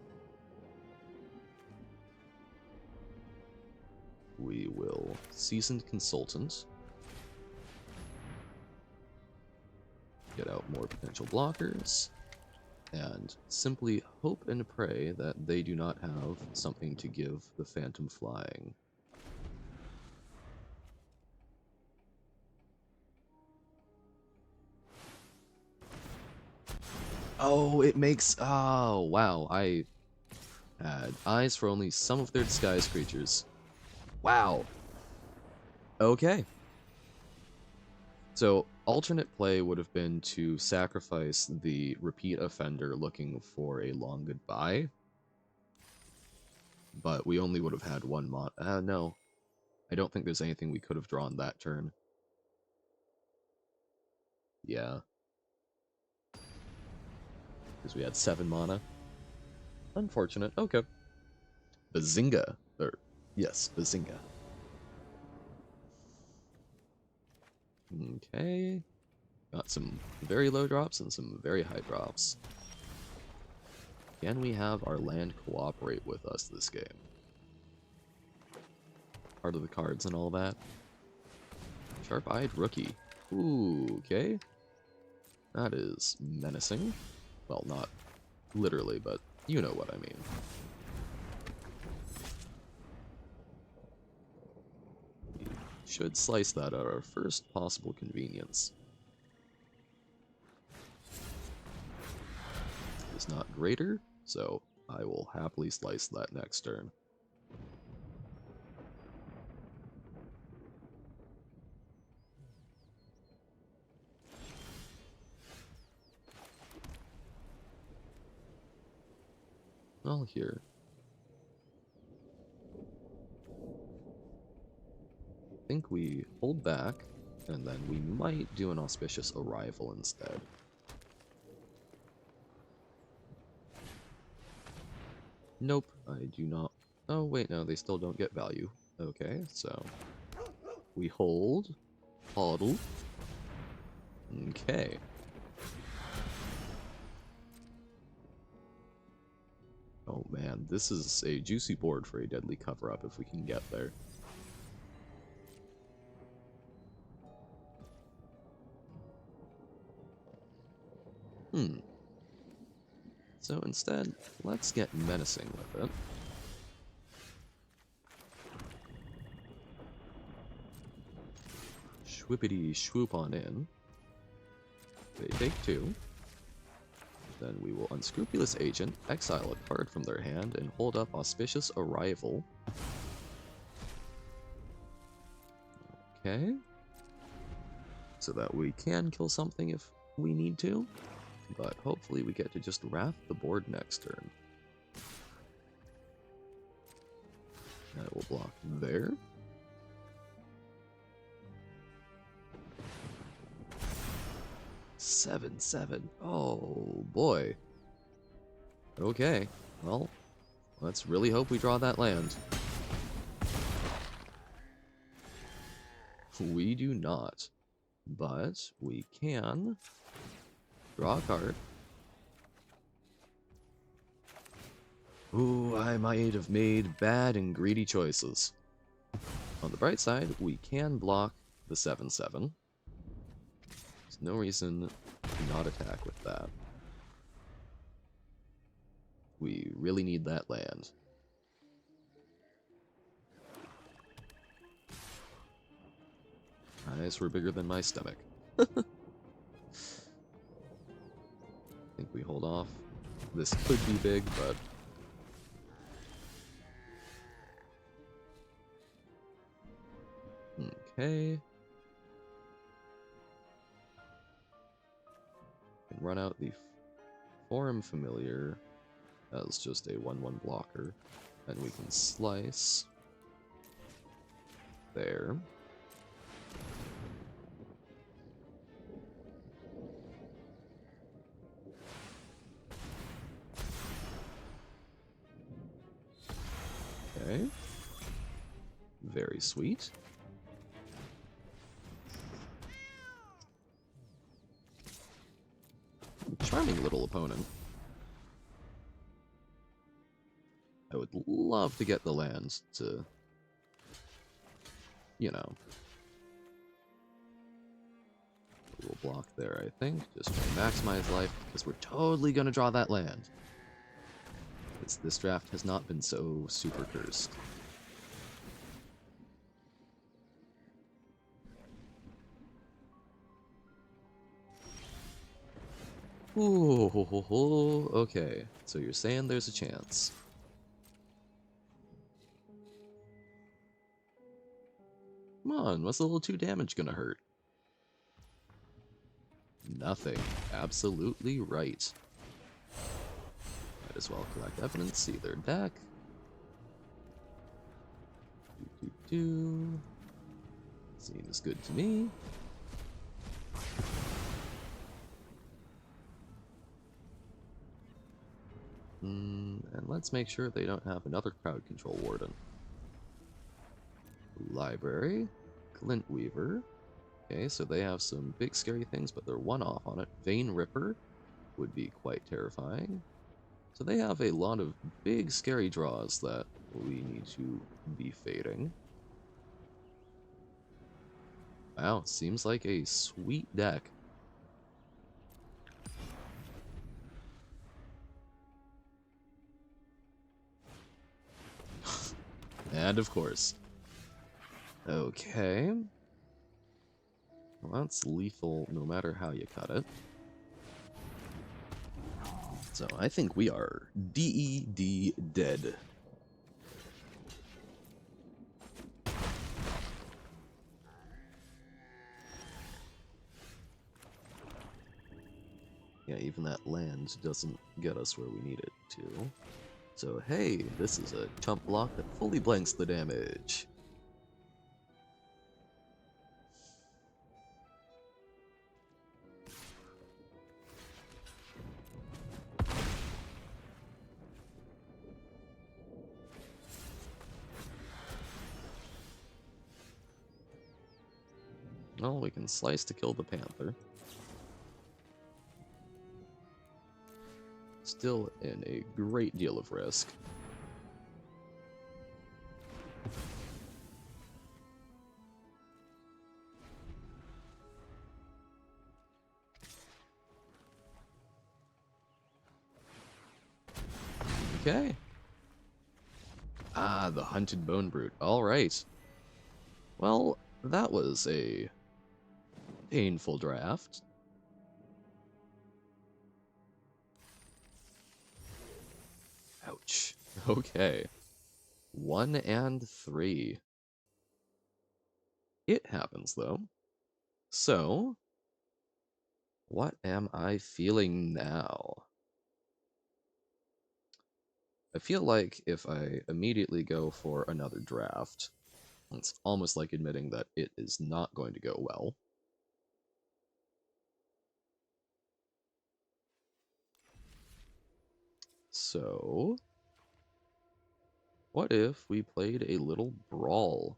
we will Seasoned Consultant, get out more potential blockers, and simply hope and pray that they do not have something to give the Phantom flying. Oh, it makes... Oh, wow. I had eyes for only some of their disguise creatures. Wow. Okay. So, alternate play would have been to sacrifice the repeat offender looking for a long goodbye. But we only would have had one no. I don't think there's anything we could have drawn that turn. Yeah. Because we had 7 mana. Unfortunate. Okay. Bazinga. Yes, Bazinga. Okay. Got some very low drops and some very high drops. Can we have our land cooperate with us this game? Part of the cards and all that. Sharp-eyed rookie. Ooh, okay. That is menacing. Well, not literally, but you know what I mean. We should slice that at our first possible convenience. It's not greater, so I will happily slice that next turn. Well, here. I think we hold back, and then we might do an auspicious arrival instead. Nope, I do not. Oh, wait, no, they still don't get value. Okay, so we hold, hodl. Okay. Oh man, this is a juicy board for a deadly cover-up if we can get there. So instead, let's get menacing with it. Schwippity swoop on in. They take 2. Then we will Unscrupulous Agent, exile a card from their hand, and hold up Auspicious Arrival. Okay. So that we can kill something if we need to. but hopefully we get to just raft the board next turn. I will block there. Seven, 7. Oh, boy. Okay, well, let's really hope we draw that land. We do not, but we can draw a card. Ooh, I might have made bad and greedy choices. On the bright side, we can block the 7/7. There's no reason to not attack with that. We really need that land. Eyes were bigger than my stomach. I think we hold off. This could be big, but... Okay. Can run out the Forum Familiar as just a 1/1 blocker, and we can slice there. Okay. Very sweet. Charming little opponent. I would love to get the land to, you know. We'll block there, I think, just to maximize life, because we're totally going to draw that land. This draft has not been so super cursed. Ooh, okay. So you're saying there's a chance. Come on, what's a little 2 damage gonna hurt? Nothing. Absolutely right. Might as well collect evidence, see their deck. Seems good to me. And let's make sure they don't have another crowd control warden. Library, Glint Weaver. Okay, so they have some big scary things, but they're one off on it. Vein Ripper would be quite terrifying. So they have a lot of big scary draws that we need to be fading. Wow, seems like a sweet deck. And of course. Okay. Well, that's lethal no matter how you cut it. So I think we are DED dead. Yeah, even that land doesn't get us where we need it to. So hey, this is a chump block that fully blanks the damage. Well, we can slice to kill the panther. Still in a great deal of risk. Okay. Ah, the Hunted Bone Brute. Alright. Well, that was a painful draft. Ouch. Okay. 1 and 3. It happens, though. So, What am I feeling now? I feel like if I immediately go for another draft, it's almost like admitting that it is not going to go well. So, what if we played a little brawl?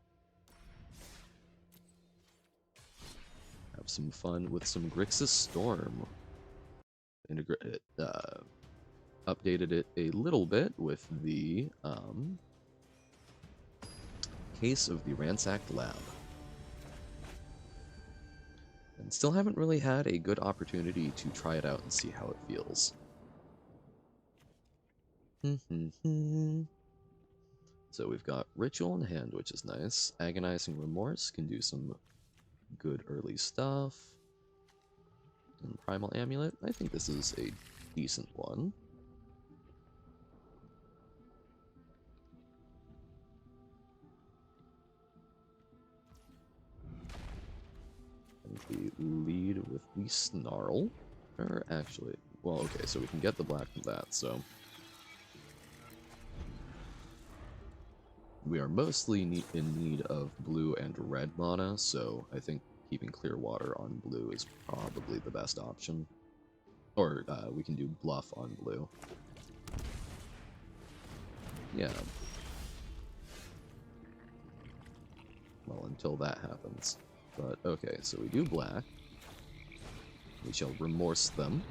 Have some fun with some Grixis Storm. Updated it a little bit with the case of the ransacked lab. And still haven't really had a good opportunity to try it out and see how it feels. So we've got Ritual in hand, which is nice. Agonizing Remorse can do some good early stuff. And Primal Amulet, I think this is a decent one. And we lead with the Snarl. Or actually, well, okay, so we can get the black from that, so... We are mostly in need of blue and red mana, so I think keeping clear water on blue is probably the best option. Or we can do bluff on blue. Yeah. Well, until that happens. But okay, so we do black. We shall remorse them.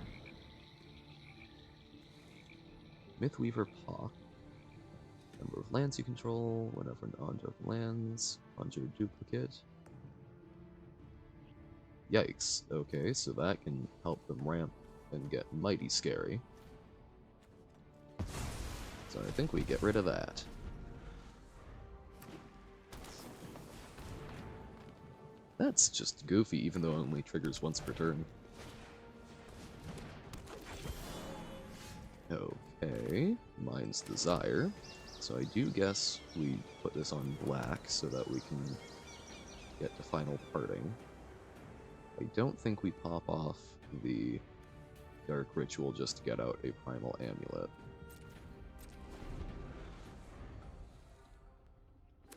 Mythweaver Pock. Number of lands you control, whenever non-token lands, conjure duplicate. Yikes. Okay, so that can help them ramp and get mighty scary. So I think we get rid of that. That's just goofy, even though it only triggers once per turn. Okay, Mind's Desire. So I do guess we put this on black so that we can get to Final Parting. I don't think we pop off the Dark Ritual just to get out a Primal Amulet.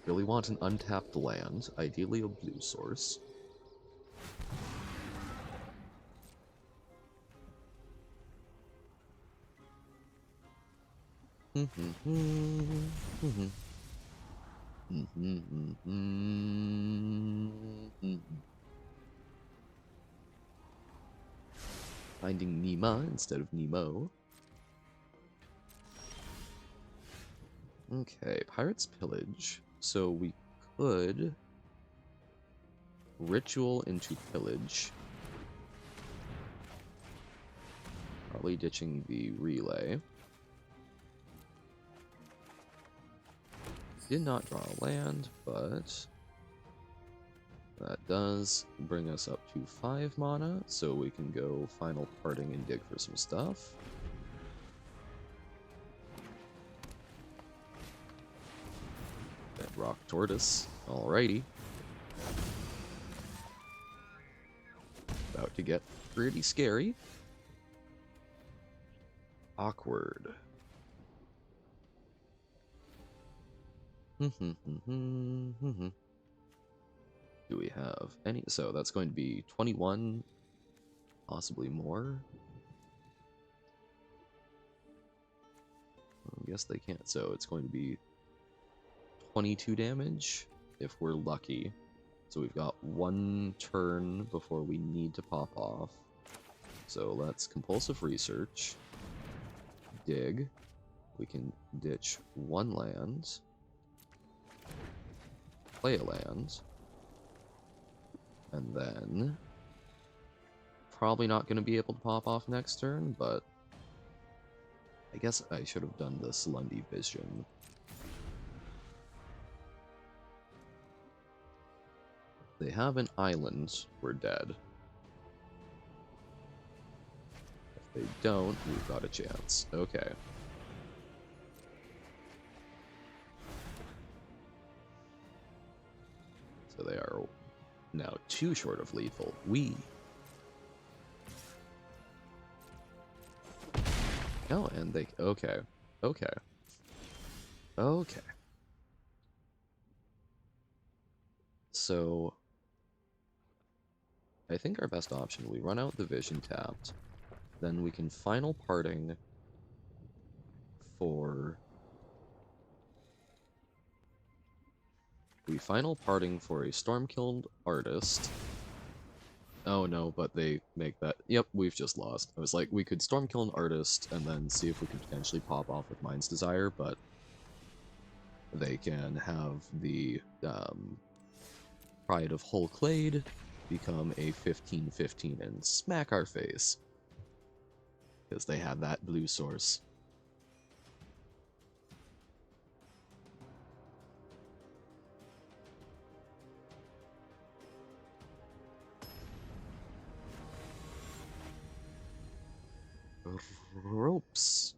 Really want an untapped land, ideally a blue source. Finding Nima instead of Nemo. Okay, Pirate's Pillage. So we could Ritual into Pillage. Probably ditching the Relay. Did not draw a land, but that does bring us up to 5 mana, so we can go Final Parting and dig for some stuff. Bedrock Tortoise, alrighty. About to get pretty scary. Awkward. Do we have any? So that's going to be 21, possibly more. I guess they can't. So it's going to be 22 damage if we're lucky. So we've got 1 turn before we need to pop off. So let's Compulsive Research. Dig. We can ditch 1 land. Play a land. And then probably not going to be able to pop off next turn, but I guess I should have done the Lundy Vision. They have an island, we're dead. If they don't, we've got a chance. Okay. So they are now 2 short of lethal. Oh, and they... Okay. Okay. Okay. So, I think our best option, we run out the vision tapped, then we can final parting for... We final parting for a Stormkilled artist. Oh no, but they make that... Yep, we've just lost. I was like, we could Stormkill an artist and then see if we could potentially pop off with Mind's Desire, but they can have the Pride of Hulklade become a 15/15 and smack our face. Because they have that blue source. Ropes.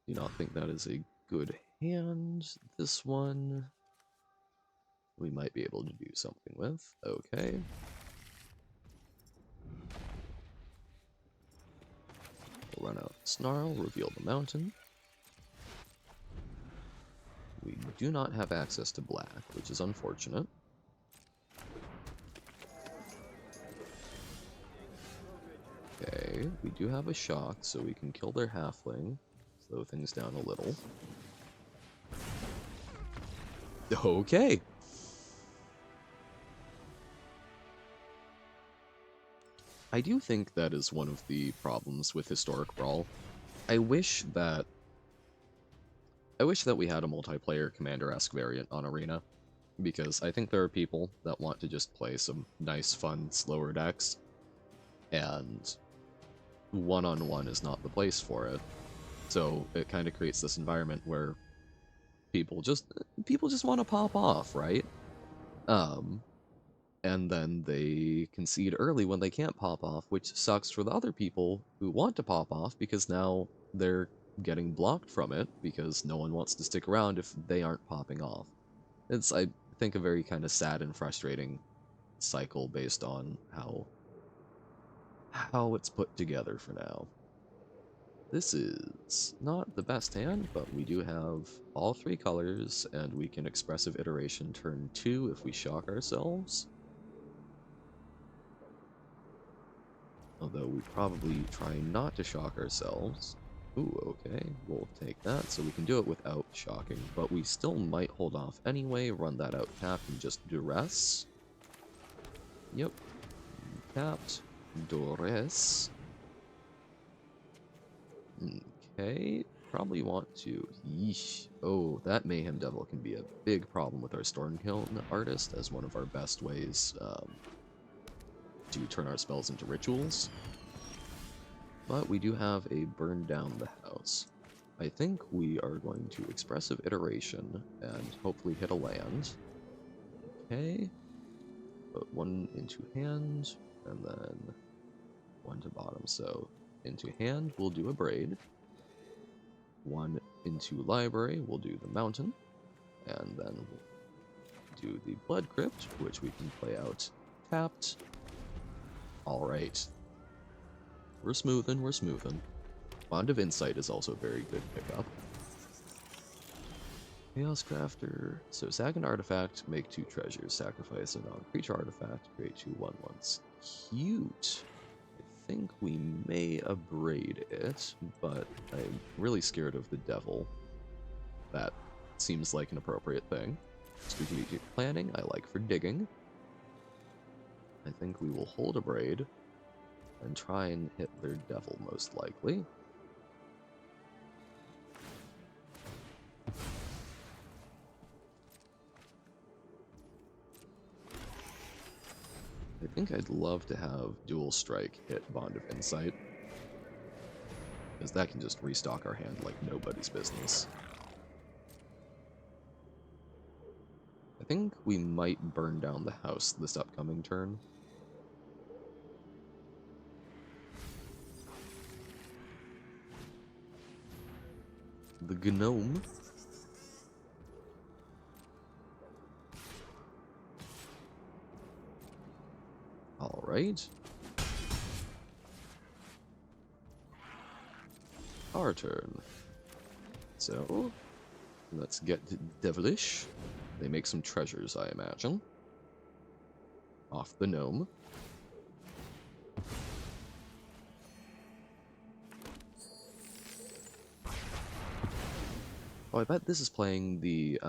Do not think that is a good hand. This one we might be able to do something with. Okay. We'll run out Snarl, reveal the mountain. We do not have access to black, which is unfortunate. Okay, we do have a shock, so we can kill their halfling, slow things down a little. Okay. I do think that is one of the problems with Historic Brawl. I wish that we had a multiplayer Commander-esque variant on Arena, because I think there are people that want to just play some nice, fun, slower decks, and one-on-one is not the place for it. So it kind of creates this environment where people just want to pop off, right? And then they concede early when they can't pop off, which sucks for the other people who want to pop off because now they're getting blocked from it because no one wants to stick around if they aren't popping off. It's, I think, a very kind of sad and frustrating cycle based on how it's put together for now. This is not the best hand, but we do have all three colors, and we can Expressive Iteration turn 2 if we shock ourselves. Although we probably try not to shock ourselves. Ooh, okay, we'll take that, so we can do it without shocking, but we still might hold off anyway, run that out tapped and just duress. Yep, tapped, duress. Okay, probably want to... Yeesh. Oh, that Mayhem Devil can be a big problem with our Stormkill artist as one of our best ways to turn our spells into rituals. But we do have a Burn Down the House. I think we are going to Expressive Iteration and hopefully hit a land. Okay. Put one into hand, and then one to bottom. So into hand, we'll do a Braid. One into library, we'll do the mountain. And then we'll do the Blood Crypt, which we can play out tapped. Alright. We're smoothing, we're smoothing. Bond of Insight is also a very good pickup. Chaos Crafter. So sack an artifact, make 2 treasures, sacrifice a non-creature artifact, create 2 1/1s. Cute. I think we may abrade it, but I'm really scared of the devil. That seems like an appropriate thing. Strategic planning, I like for digging. I think we will hold a braid and try and hit their devil most likely. I think I'd love to have Dual Strike hit Bond of Insight, because that can just restock our hand like nobody's business. I think we might burn down the house this upcoming turn. The gnome. Alright. Our turn. So, let's get devilish. They make some treasures, I imagine. Off the gnome. Oh, I bet this is playing the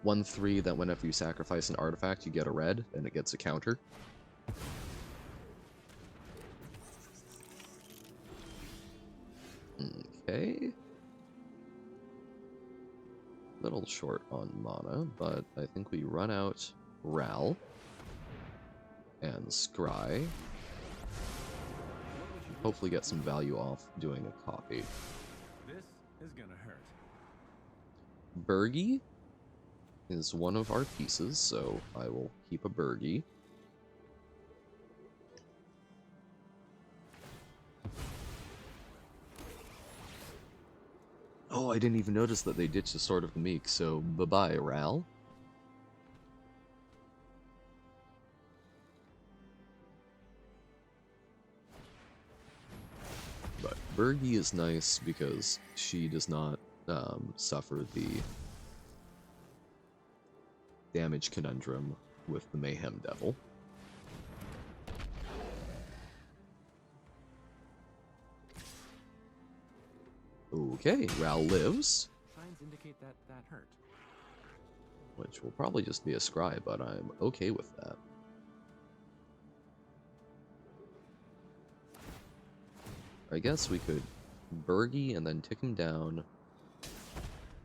1/3 that whenever you sacrifice an artifact, you get a red, and it gets a counter. Okay. Little short on mana, but I think we run out Ral and Scry. Hopefully get some value off doing a copy. This is gonna hurt. Bergie is one of our pieces, so I will keep a Bergie. Oh, I didn't even notice that they ditched the Sword of the Meek, so bye-bye, Ral. But Bergie is nice because she does not suffer the damage conundrum with the Mayhem Devil. Okay, Ral lives. Signs indicate that that hurt. Which will probably just be a scry, but I'm okay with that. I guess we could Bergie and then tick him down.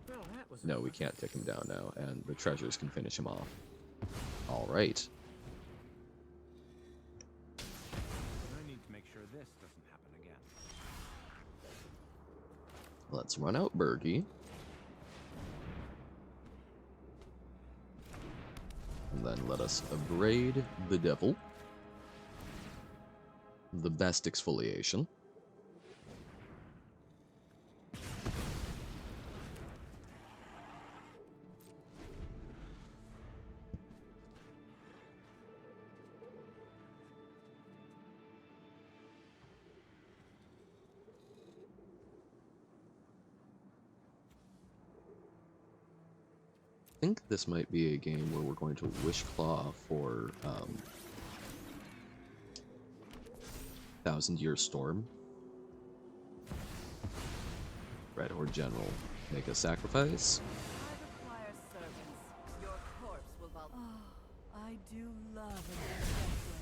Well, that was No, we can't tick him down now, and the treasures can finish him off. Alright. I need to make sure this doesn't happen again. Let's run out Bergie. And then let us abrade the devil. The best exfoliation. I think this might be a game where we're going to Wishclaw for 1000-Year Storm. Red Horde General, make a sacrifice. I require servants. Your corpse will I do love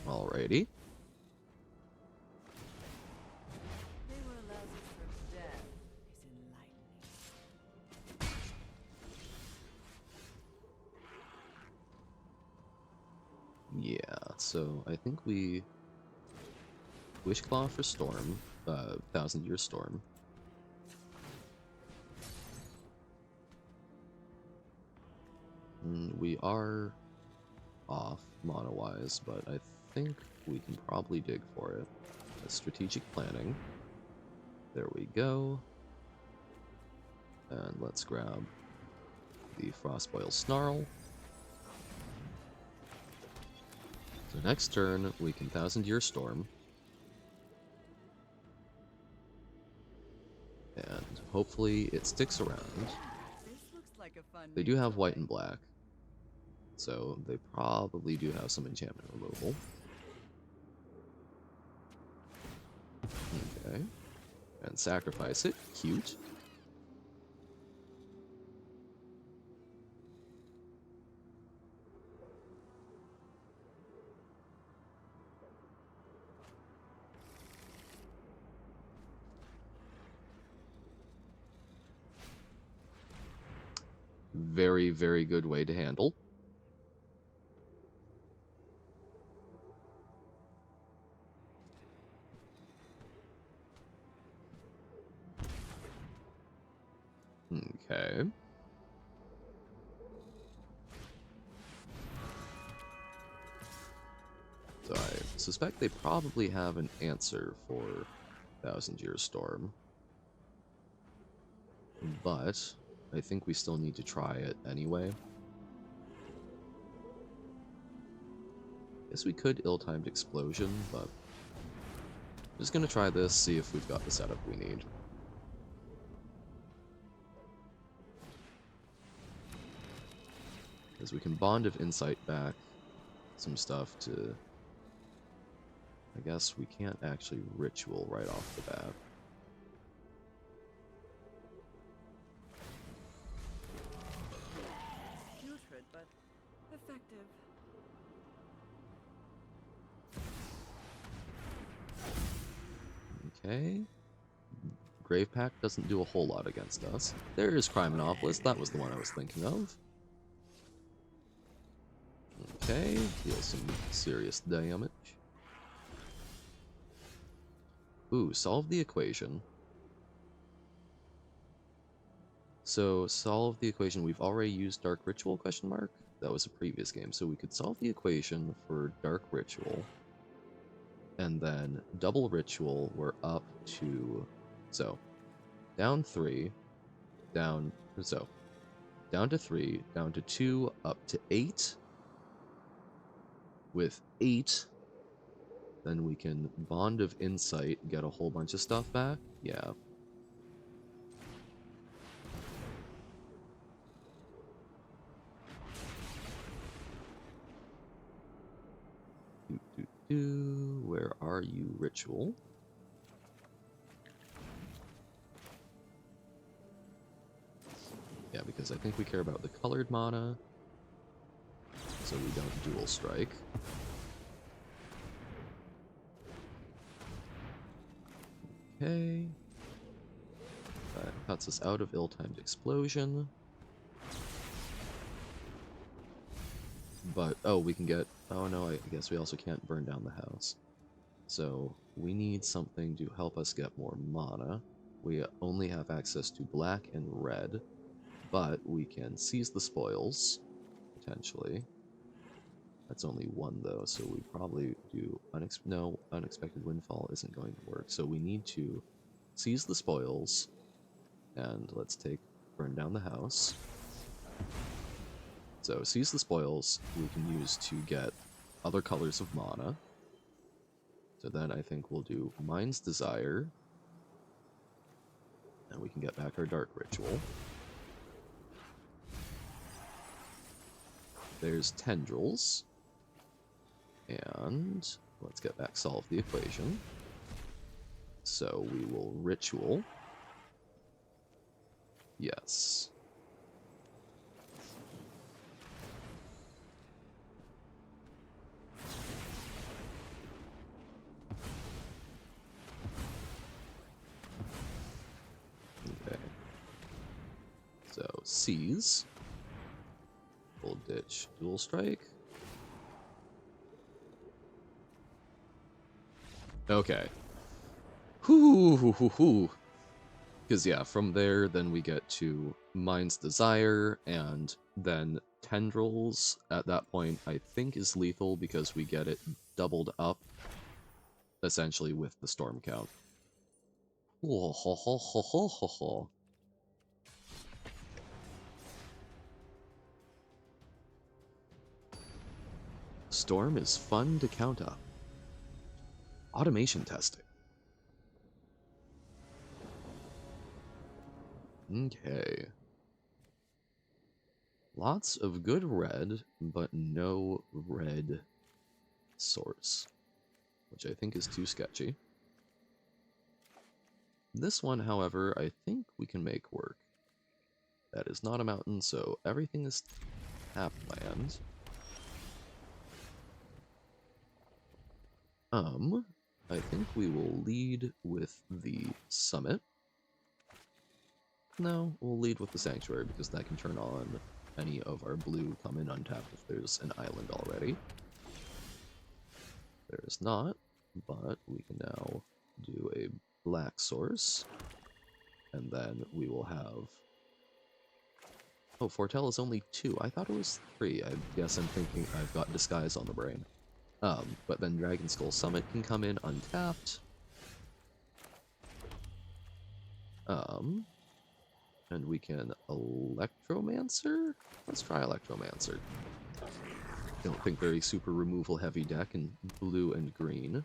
a Alrighty. They were lousy for death is enlightening. Yeah, so I think we Wishclaw for Storm, 1000-Year Storm. We are off mana-wise, but I think we can probably dig for it. Strategic planning. There we go. And let's grab the Frostboil Snarl. So next turn, we can 1000-Year Storm. And hopefully it sticks around. This looks like a fun They do have white and black. So they probably do have some enchantment removal. Okay. And sacrifice it. Cute. Very, very good way to handle. Okay. So I suspect they probably have an answer for 1000-Year Storm. But I think we still need to try it anyway. Guess we could ill-timed explosion, but just gonna try this, see if we've got the setup we need. Because we can Bond of Insight back some stuff to... I guess we can't actually ritual right off the bat. Putrid, but effective. Okay. Grave Pact doesn't do a whole lot against us. There is Criminalist, that was the one I was thinking of. Okay, deal some serious damage. Ooh, solve the equation. So, solve the equation. We've already used Dark Ritual, question mark? That was a previous game. So we could solve the equation for Dark Ritual. And then double Ritual, we're up to... So, down 3, down... So, down to 3, down to 2, up to 8. With 8, then we can Bond of Insight, get a whole bunch of stuff back. Yeah. Where are you, Ritual? Yeah, because I think we care about the colored mana, so we don't dual strike. Okay. That cuts us out of ill-timed explosion. But, oh, we can get... Oh no, I guess we also can't burn down the house. So, we need something to help us get more mana. We only have access to black and red, but we can seize the spoils, potentially. That's only one, though, so we probably do... No, Unexpected Windfall isn't going to work. So we need to seize the spoils, and let's take burn down the house. So seize the spoils we can use to get other colors of mana. So then I think we'll do Mind's Desire, and we can get back our Dark Ritual. There's Tendrils. And let's get back solve the equation. So we will Ritual. Yes. Okay. So seize. Full ditch dual strike. Okay. Whoo. Because, yeah, from there, then we get to Mind's Desire, and then Tendrils, at that point, I think is lethal because we get it doubled up, essentially, with the Storm count. Storm is fun to count up. Automation testing. Okay. Lots of good red, but no red source, which I think is too sketchy. This one, however, I think we can make work. That is not a mountain, so everything is tap land. I think we will lead with the summit. No, we'll lead with the sanctuary because that can turn on any of our blue come in untapped if there's an island already. There is not, but we can now do a black source, and then we will have... Oh, Fortell is only 2. I thought it was 3. I guess I'm thinking I've got Disguise on the brain. But then Dragon Skull Summit can come in untapped. And we can Electromancer? Let's try Electromancer. Don't think they're a super removal heavy deck in blue and green.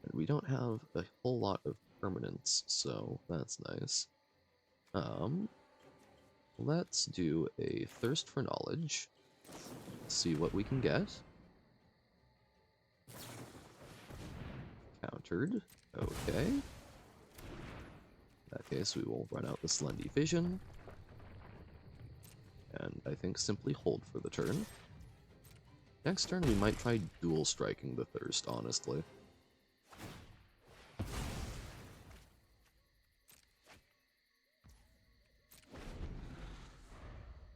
And we don't have a whole lot of permanents, so that's nice. Let's do a Thirst for Knowledge. See what we can get. Countered. Okay. In that case, we will run out the Slendy Vision. And I think simply hold for the turn. Next turn, we might try dual striking the Thirst, honestly.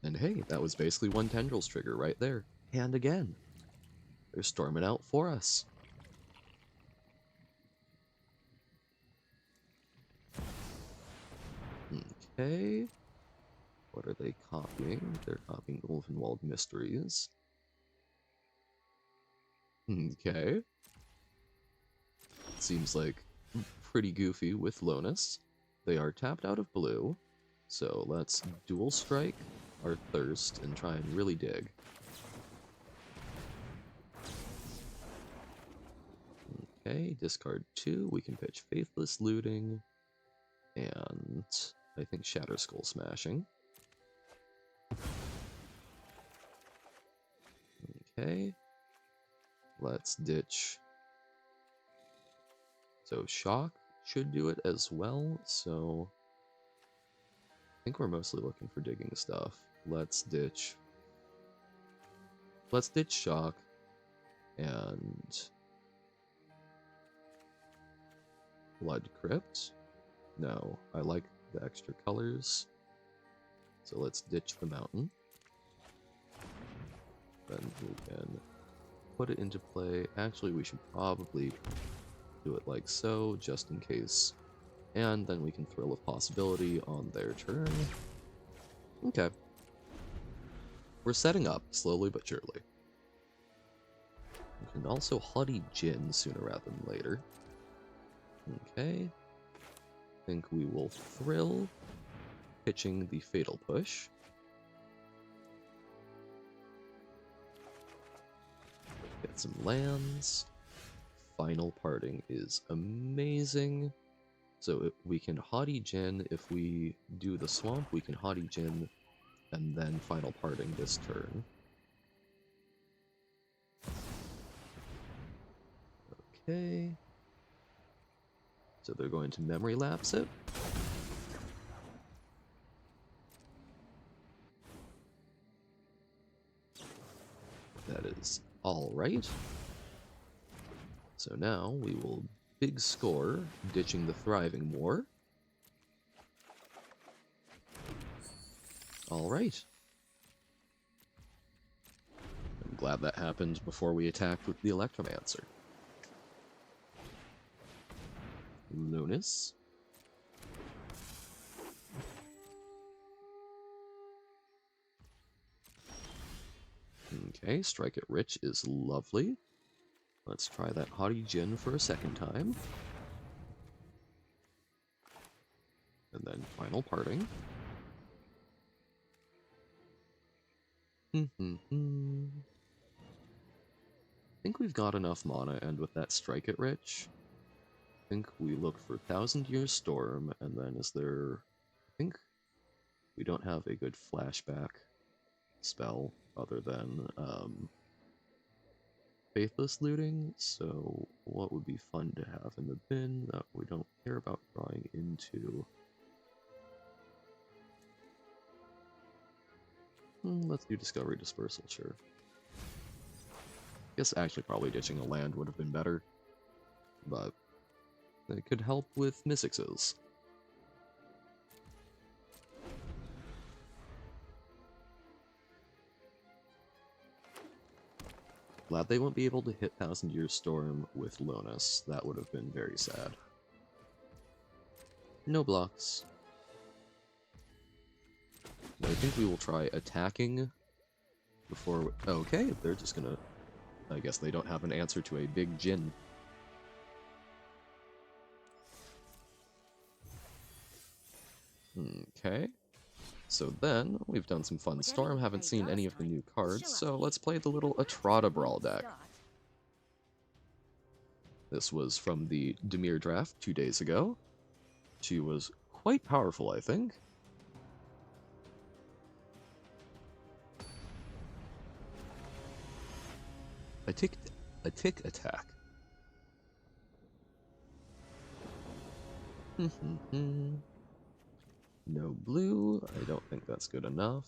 And hey, that was basically one Tendrils trigger right there. And again, they're storming out for us. Okay. What are they copying? They're copying Ulvenwald Mysteries. Okay. Seems like pretty goofy with Lonus. They are tapped out of blue, so let's dual strike our Thirst and try and really dig. Okay, discard 2. We can pitch Faithless Looting, and I think Shatter Skull Smashing. Okay, let's ditch. So Shock should do it as well, so I think we're mostly looking for digging stuff. Let's ditch Shock, and Blood Crypt. No, I like the extra colors, so let's ditch the mountain. Then we can put it into play. Actually, we should probably do it like so, just in case. And then we can Thrill of Possibility on their turn. Okay. We're setting up, slowly but surely. We can also Haughty Djinn sooner rather than later. Okay. I think we will Thrill, pitching the Fatal Push. Get some lands. Final Parting is amazing. So we can Haughty Djinn. If we do the Swamp, we can Haughty Djinn and then Final Parting this turn. Okay. So they're going to Memory Lapse it. That is alright. So now we will big score, ditching the Thriving War. Alright. I'm glad that happened before we attacked with the Electromancer. Lunas. Okay, Strike It Rich is lovely. Let's try that Haughty Djinn for a second time. And then Final Parting. I think we've got enough mana, and with that Strike It Rich, I think we look for 1,000 Years Storm, and then is there... I think we don't have a good flashback spell other than Faithless Looting, so what would be fun to have in the bin that we don't care about drawing into? Let's do Discovery Dispersal, sure. Guess actually probably ditching a land would have been better, but it could help with Mystics. Glad they won't be able to hit 1,000 Year Storm with Lonus. That would have been very sad. No blocks. I think we will try attacking before... Okay, they're just gonna... I guess they don't have an answer to a big Djinn. Okay. So then, we've done some fun Whatever Storm, you haven't played seen any last of the time, new cards, chill so out. let's play the little Works Atrada if you Brawl want to deck. start. This was from the Demir draft 2 days ago. She was quite powerful, I think. A tick attack. No blue, I don't think that's good enough.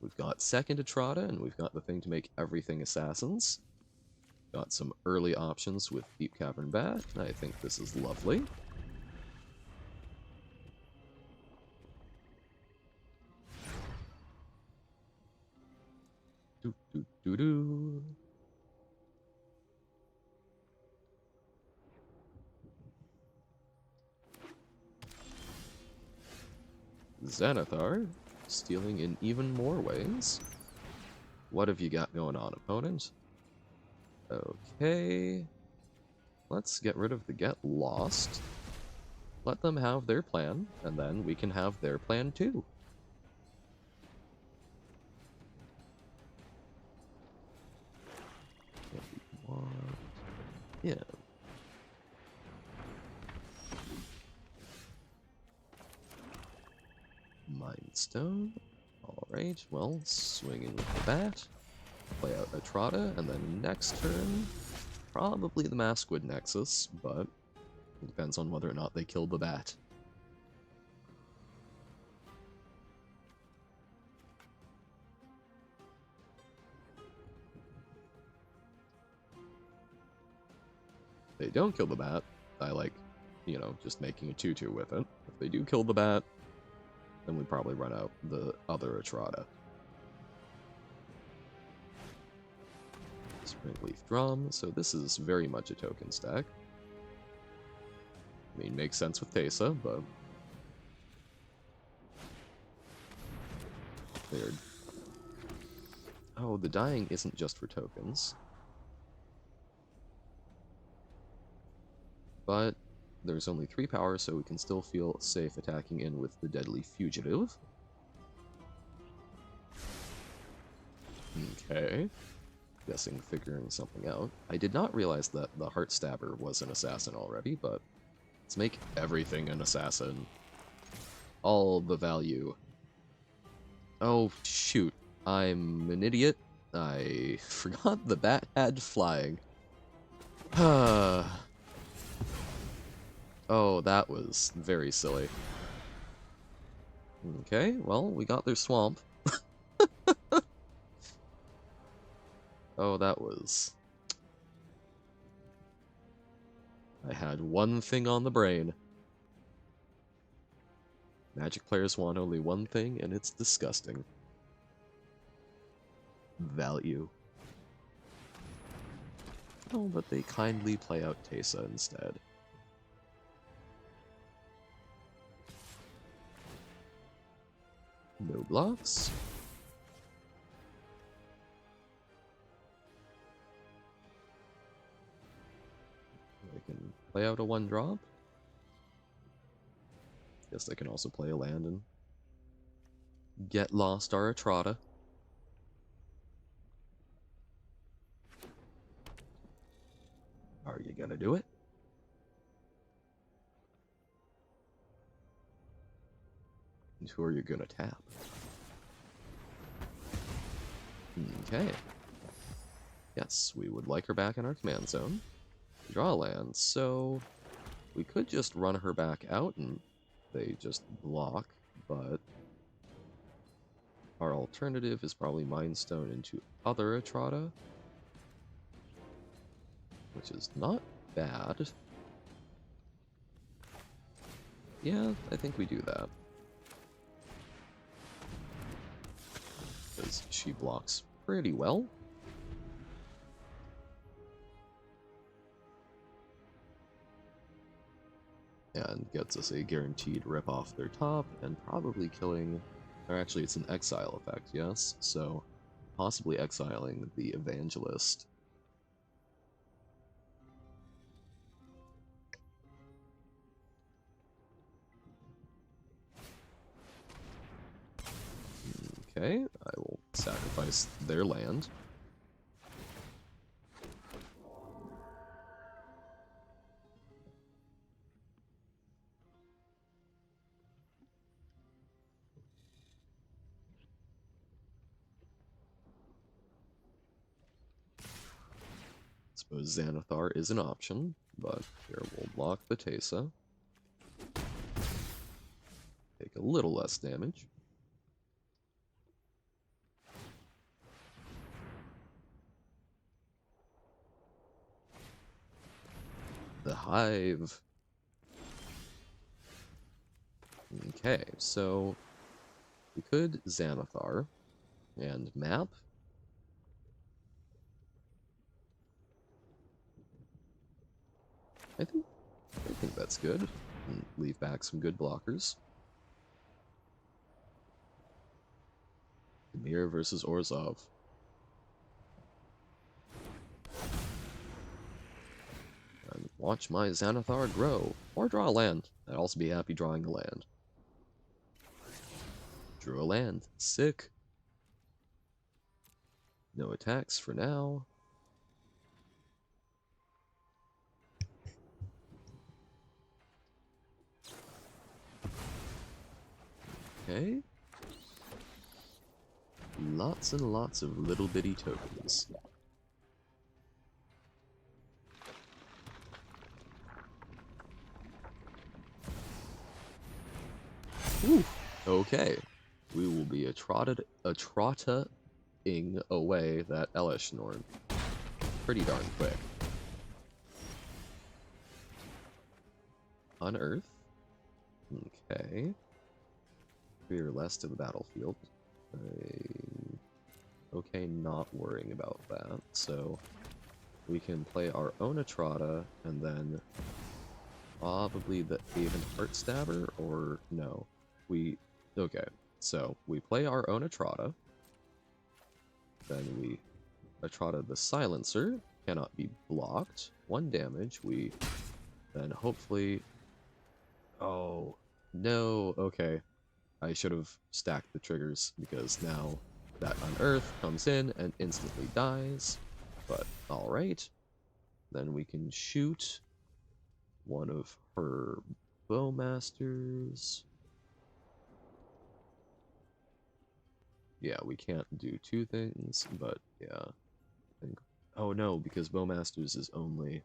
We've got second Atrada, and we've got the thing to make everything assassins. Got some early options with Deep Cavern Bat, and I think this is lovely. Doo doo doo doo. Xanathar, stealing in even more ways. What have you got going on, opponent? Okay. Let's get rid of the Get Lost. Let them have their plan, and then we can have their plan too. What we want. Yeah. Mind Stone. Alright, well, swinging with the bat. Play out Atrada, and then next turn, probably the Maskwood Nexus, but it depends on whether or not they kill the bat. If they don't kill the bat, I like, you know, just making a 2-2 with it. If they do kill the bat, then we probably run out the other Atrada. Springleaf Drum, so this is very much a token stack. I mean, makes sense with Teysa, but they're... Oh, the dying isn't just for tokens. But there's only 3 power, so we can still feel safe attacking in with the Deadly Fugitive. Okay. Guessing figuring something out. I did not realize that the Heart Stabber was an assassin already, but let's make everything an assassin. All the value. Oh, shoot. I'm an idiot. I forgot the bat had flying. Oh, that was very silly. Okay, well, we got their swamp. Oh, that was... I had one thing on the brain. Magic players want only one thing, and it's disgusting. Value. Oh, but they kindly play out Teysa instead. No blocks. I can play out a 1-drop. Guess they can also play a land and get lost our Atrada. Are you gonna do it? And who are you gonna tap? Okay. Yes, we would like her back in our command zone. Draw land, so we could just run her back out and they just block, but our alternative is probably Mind Stone into other Atrada, which is not bad. Yeah, I think we do that. Because she blocks pretty well. And gets us a guaranteed rip off their top, and probably killing... Or actually, it's an exile effect, yes? So, possibly exiling the Evangelist. Okay, I will sacrifice their land. Suppose Xanathar is an option, but here we'll block the Tesa. Take a little less damage. The Hive. Okay, so we could Xanathar and map. I think that's good. And leave back some good blockers. Demir versus Orzhov. And watch my Xanathar grow. Or draw a land. I'd also be happy drawing a land. Drew a land. Sick. No attacks for now. Okay. Lots and lots of little bitty tokens. Ooh, okay. We will be trotting away that Elesh Norn pretty darn quick. Unearth. Okay. 3 or less to the battlefield. I'm okay not worrying about that, so we can play our own Atrata and then probably the Haven Heartstabber, or no. Okay, so we play our own Atrata, then we Atrata the Silencer, cannot be blocked, 1 damage, we then hopefully... Oh, no, okay. I should have stacked the triggers, because now that Unearth comes in and instantly dies, but alright. Then we can shoot one of her Bowmasters. Yeah, we can't do 2 things, but yeah. I think... Oh no, because Bowmasters is only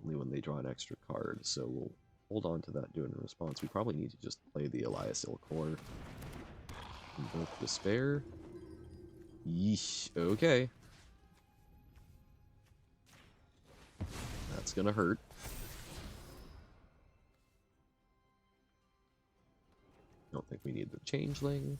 when they draw an extra card, so we'll hold on to that doing a response. We probably need to just play the Elias Ilkor. Invoke Despair. Yeesh, okay. That's gonna hurt. Don't think we need the Changeling.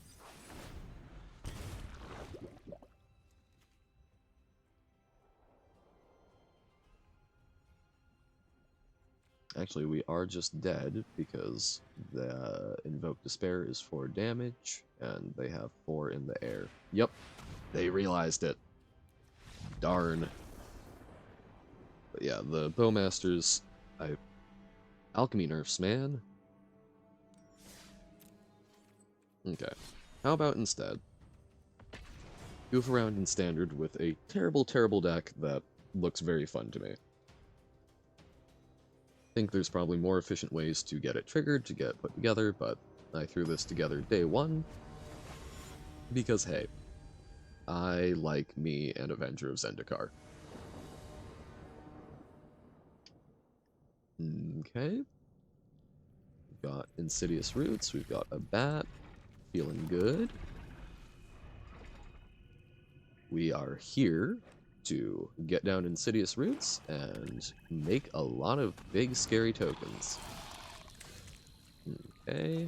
Actually, we are just dead because the Invoke Despair is 4 damage, and they have 4 in the air. Yep, they realized it. Darn. But yeah, the Bowmasters, Alchemy nerfs, man. Okay, how about instead goof around in Standard with a terrible, terrible deck that looks very fun to me. Think there's probably more efficient ways to get it triggered, to get put together, but I threw this together day 1 because, hey, I like me an Avenger of Zendikar. Okay. We've got Insidious Roots, we've got a Bat, feeling good. We are here to get down Insidious Roots and make a lot of big scary tokens. Okay,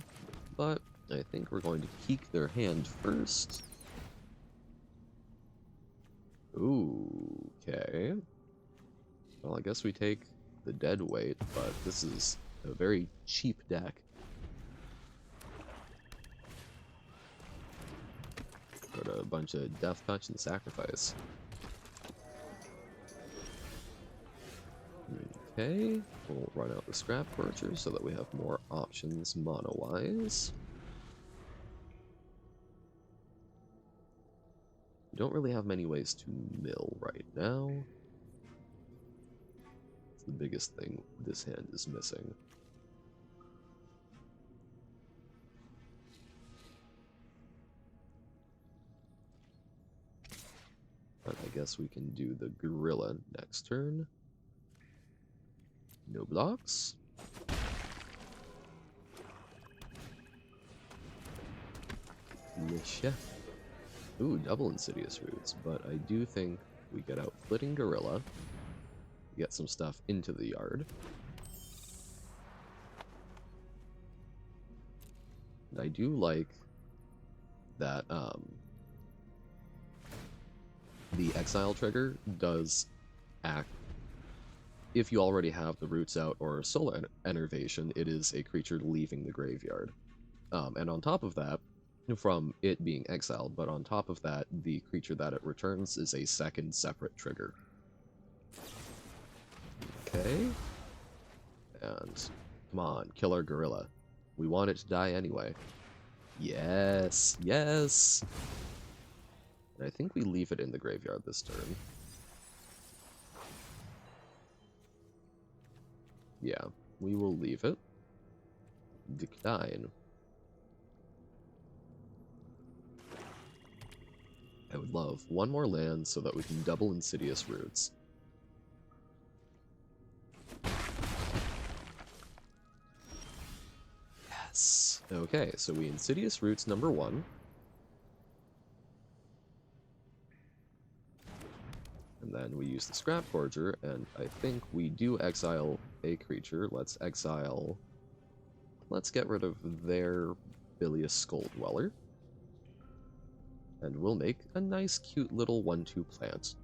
but I think we're going to peek their hand first. Ooh, okay. Well, I guess we take the dead weight, but this is a very cheap deck. Got a bunch of Death Touch and Sacrifice. Okay, we'll run out the Scrap Torture so that we have more options mono-wise. Don't really have many ways to mill right now. It's the biggest thing this hand is missing. But I guess we can do the gorilla next turn. No blocks. Yeah. Ooh, double insidious roots, but I do think we get out flitting gorilla, get some stuff into the yard. And I do like that the exile trigger does act if you already have the roots out or soul enervation. It is a creature leaving the graveyard, and on top of that, from it being exiled, but on top of that, the creature that it returns is a second separate trigger. Okay. And come on, kill our gorilla. We want it to die anyway. Yes, yes! And I think we leave it in the graveyard this turn. Yeah, we will leave it. Decline. I would love one more land so that we can double insidious roots. Yes. Okay, so we insidious roots number 1. And then we use the Scrap Forger, and I think we do exile a creature. Let's exile... Let's get rid of their Bilious Skull Dweller. And we'll make a nice, cute little 1/2 plant.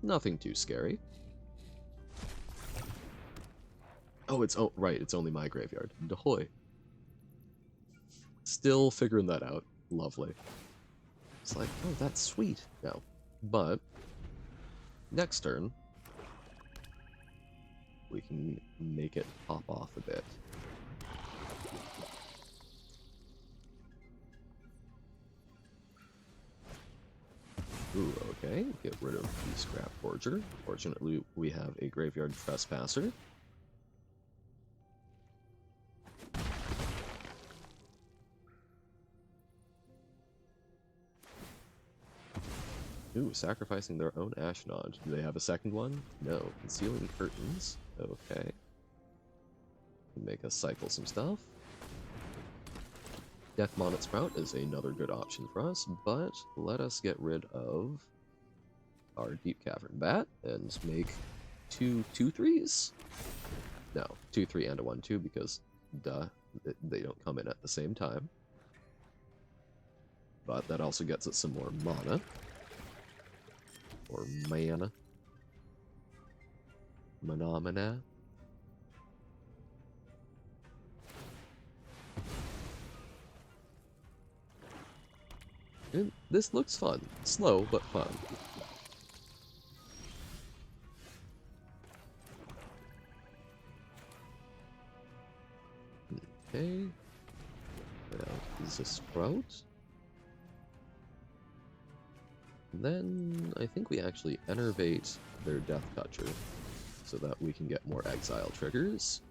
Nothing too scary. Oh, right, it's only my graveyard. Dahoy. Still figuring that out. Lovely. It's like, oh, that's sweet. No. But, next turn, we can make it pop off a bit. Ooh, okay. Get rid of the Scrap Forger. Fortunately, we have a Graveyard Trespasser. Ooh, sacrificing their own Ashnod. Do they have a second one? No. Concealing Curtains. Okay. Make us cycle some stuff. Death Monet Sprout is another good option for us, but let us get rid of our Deep Cavern Bat and make 2 2/3s? No, 2/3 and a 1/2 because, duh, they don't come in at the same time. But that also gets us some more mana. Or mana. Mana. And this looks fun. Slow, but fun. Okay. Now, is a Sprout? Then I think we actually enervate their Death Toucher so that we can get more exile triggers.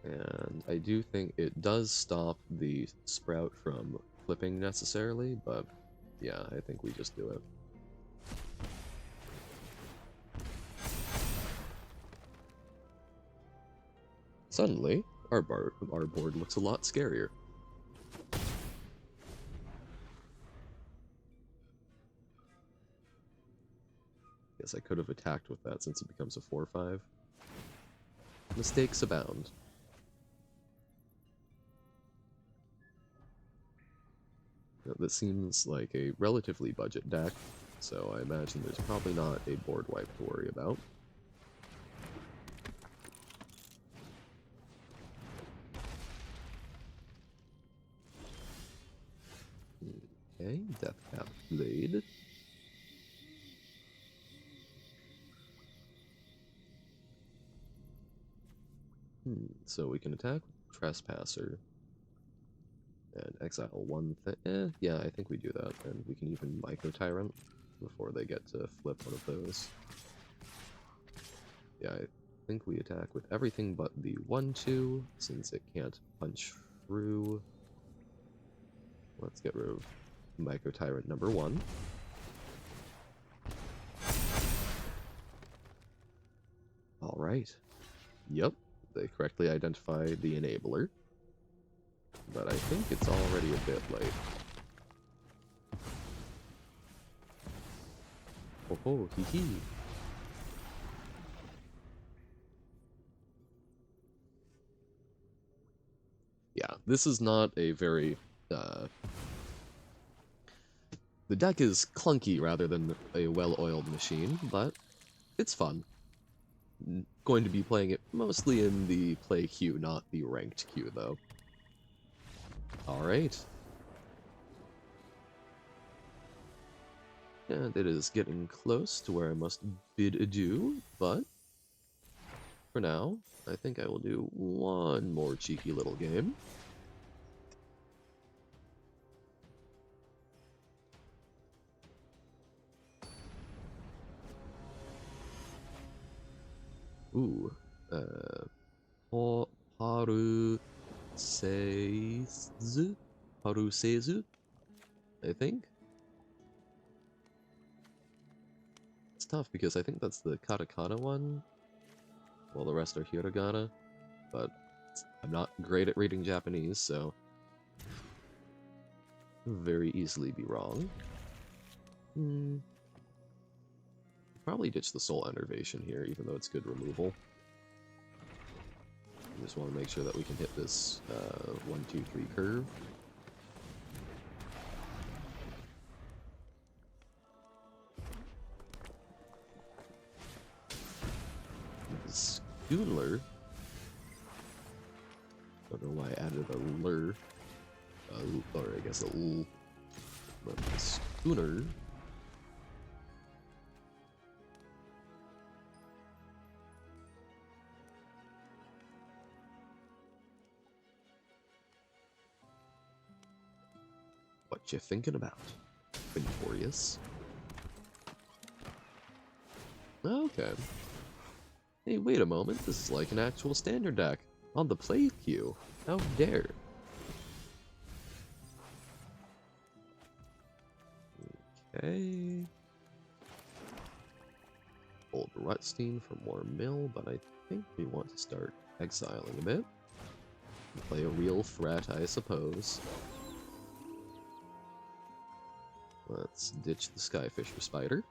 And I do think it does stop the Sprout from flipping necessarily, but yeah, I think we just do it. Suddenly, our board looks a lot scarier. Guess I could have attacked with that since it becomes a 4/5. Mistakes abound. Now, this seems like a relatively budget deck, so I imagine there's probably not a board wipe to worry about. Okay, Deathcap Blade. So we can attack Trespasser and exile one thing. Yeah, I think we do that. And we can even Micro Tyrant before they get to flip one of those. Yeah, I think we attack with everything but the 1-2, since it can't punch through. Let's get rid of Micro Tyrant number 1. Alright. Yep, they correctly identified the enabler. But I think it's already a bit late. Oh ho, hee hee. Yeah, this is not a very, the deck is clunky rather than a well-oiled machine, but it's fun. Going to be playing it mostly in the play queue, not the ranked queue, though. Alright. And it is getting close to where I must bid adieu, but for now, I think I will do one more cheeky little game. Ooh, Paruseizu, I think. It's tough because I think that's the katakana one, while the rest are hiragana, but I'm not great at reading Japanese, so very easily be wrong. Probably ditch the Soul Enervation here, even though it's good removal. Just want to make sure that we can hit this 1, 2, 3 curve. Schooner. Don't know why I added a lur. Or I guess a l. But schooner. What you thinking about, Victorious? Okay. Hey, wait a moment. This is like an actual standard deck on the play queue. How dare? Okay. Old Rutstein for more mill, but I think we want to start exiling a bit. Play a real threat, I suppose. Let's ditch the Skyfisher Spider.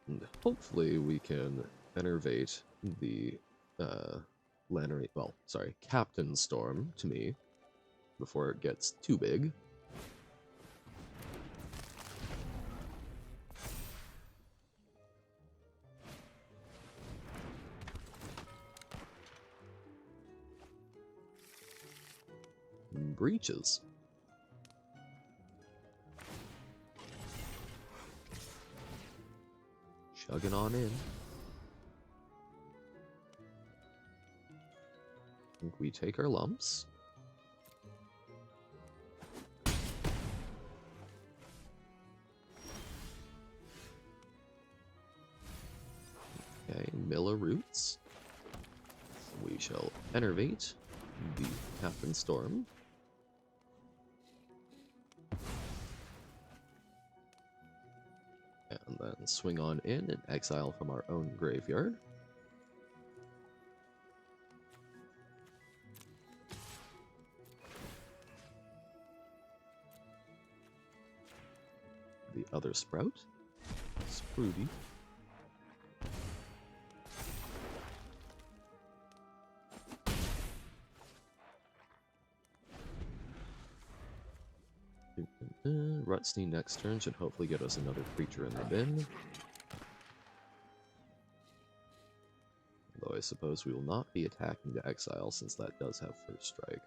And hopefully we can enervate the Captain Storm to me before it gets too big. Breaches. Chugging on in. I think we take our lumps. Okay, Miller Roots. We shall enervate the Captain Storm. And then swing on in and exile from our own graveyard. The other Sprout. Sprudy. Rutstein next turn should hopefully get us another creature in the bin. Though I suppose we will not be attacking to exile since that does have first strike.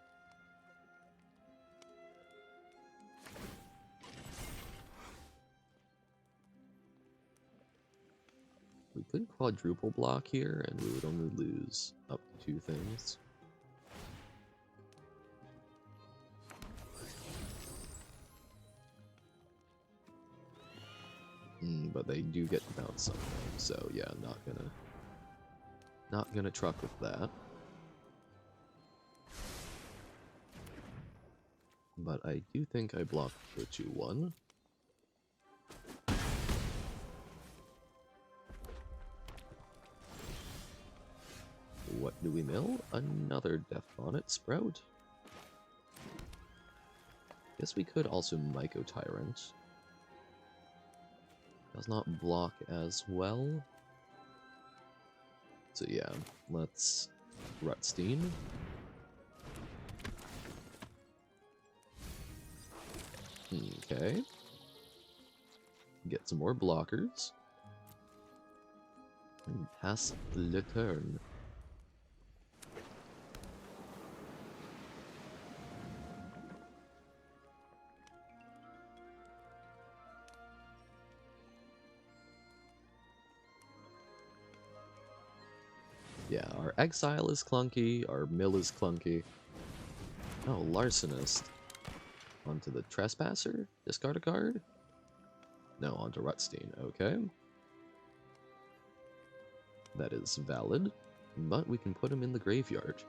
could quadruple block here, and we would only lose up to 2 things. But they do get to bounce something, so yeah, not gonna truck with that. But I do think I blocked the 2-1. What do we mill? Another Death Bonnet Sprout. Guess we could also Myco Tyrant. Does not block as well. So yeah, let's Rutstein. Okay. Get some more blockers. And pass the turn. Yeah, our exile is clunky, our mill is clunky. Oh, Larcenist. Onto the Trespasser? Discard a card? No, onto Rutstein. Okay. That is valid, but we can put him in the graveyard.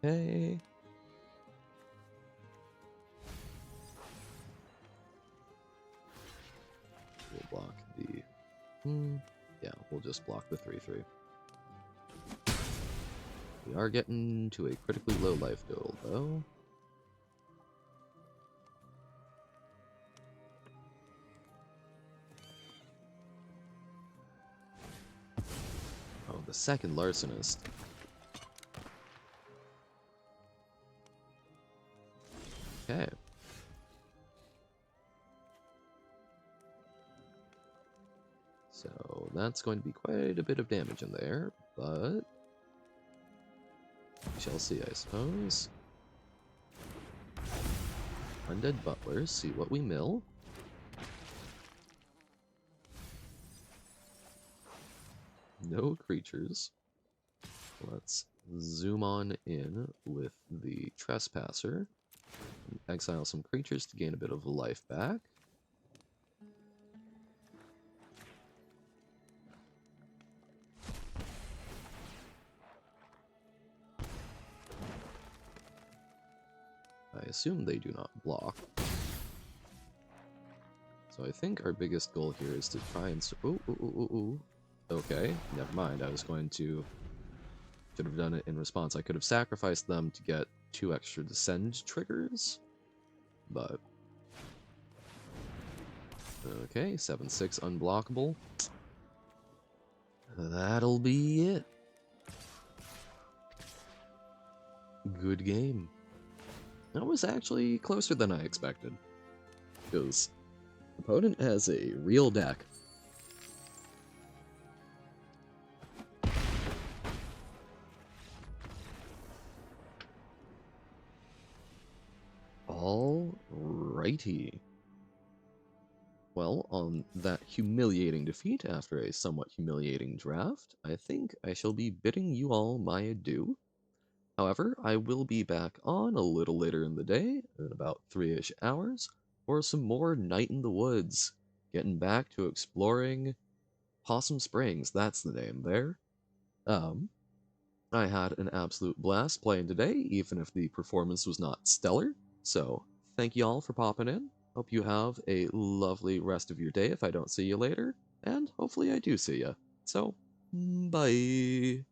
Okay. We'll block the... yeah, we'll just block the 3/3. We are getting to a critically low life total, though. Oh, the second Larcenist. Okay. So that's going to be quite a bit of damage in there, but we shall see, I suppose. Undead Butlers, see what we mill. No creatures. Let's zoom on in with the Trespasser. Exile some creatures to gain a bit of life back. I assume they do not block. So I think our biggest goal here is to try and... Ooh. Okay, never mind. I was going to... Should have done it in response. I could have sacrificed them to get 2 extra Descend triggers. But... okay, 7/6 unblockable. That'll be it. Good game. That was actually closer than I expected. Because opponent has a real deck. Alrighty. Well, on that humiliating defeat after a somewhat humiliating draft, I think I shall be bidding you all my adieu. However, I will be back on a little later in the day, in about 3-ish hours, for some more Night in the Woods. Getting back to exploring Possum Springs, that's the name there. I had an absolute blast playing today, even if the performance was not stellar. So, thank you all for popping in. Hope you have a lovely rest of your day if I don't see you later, and hopefully I do see you. So, bye!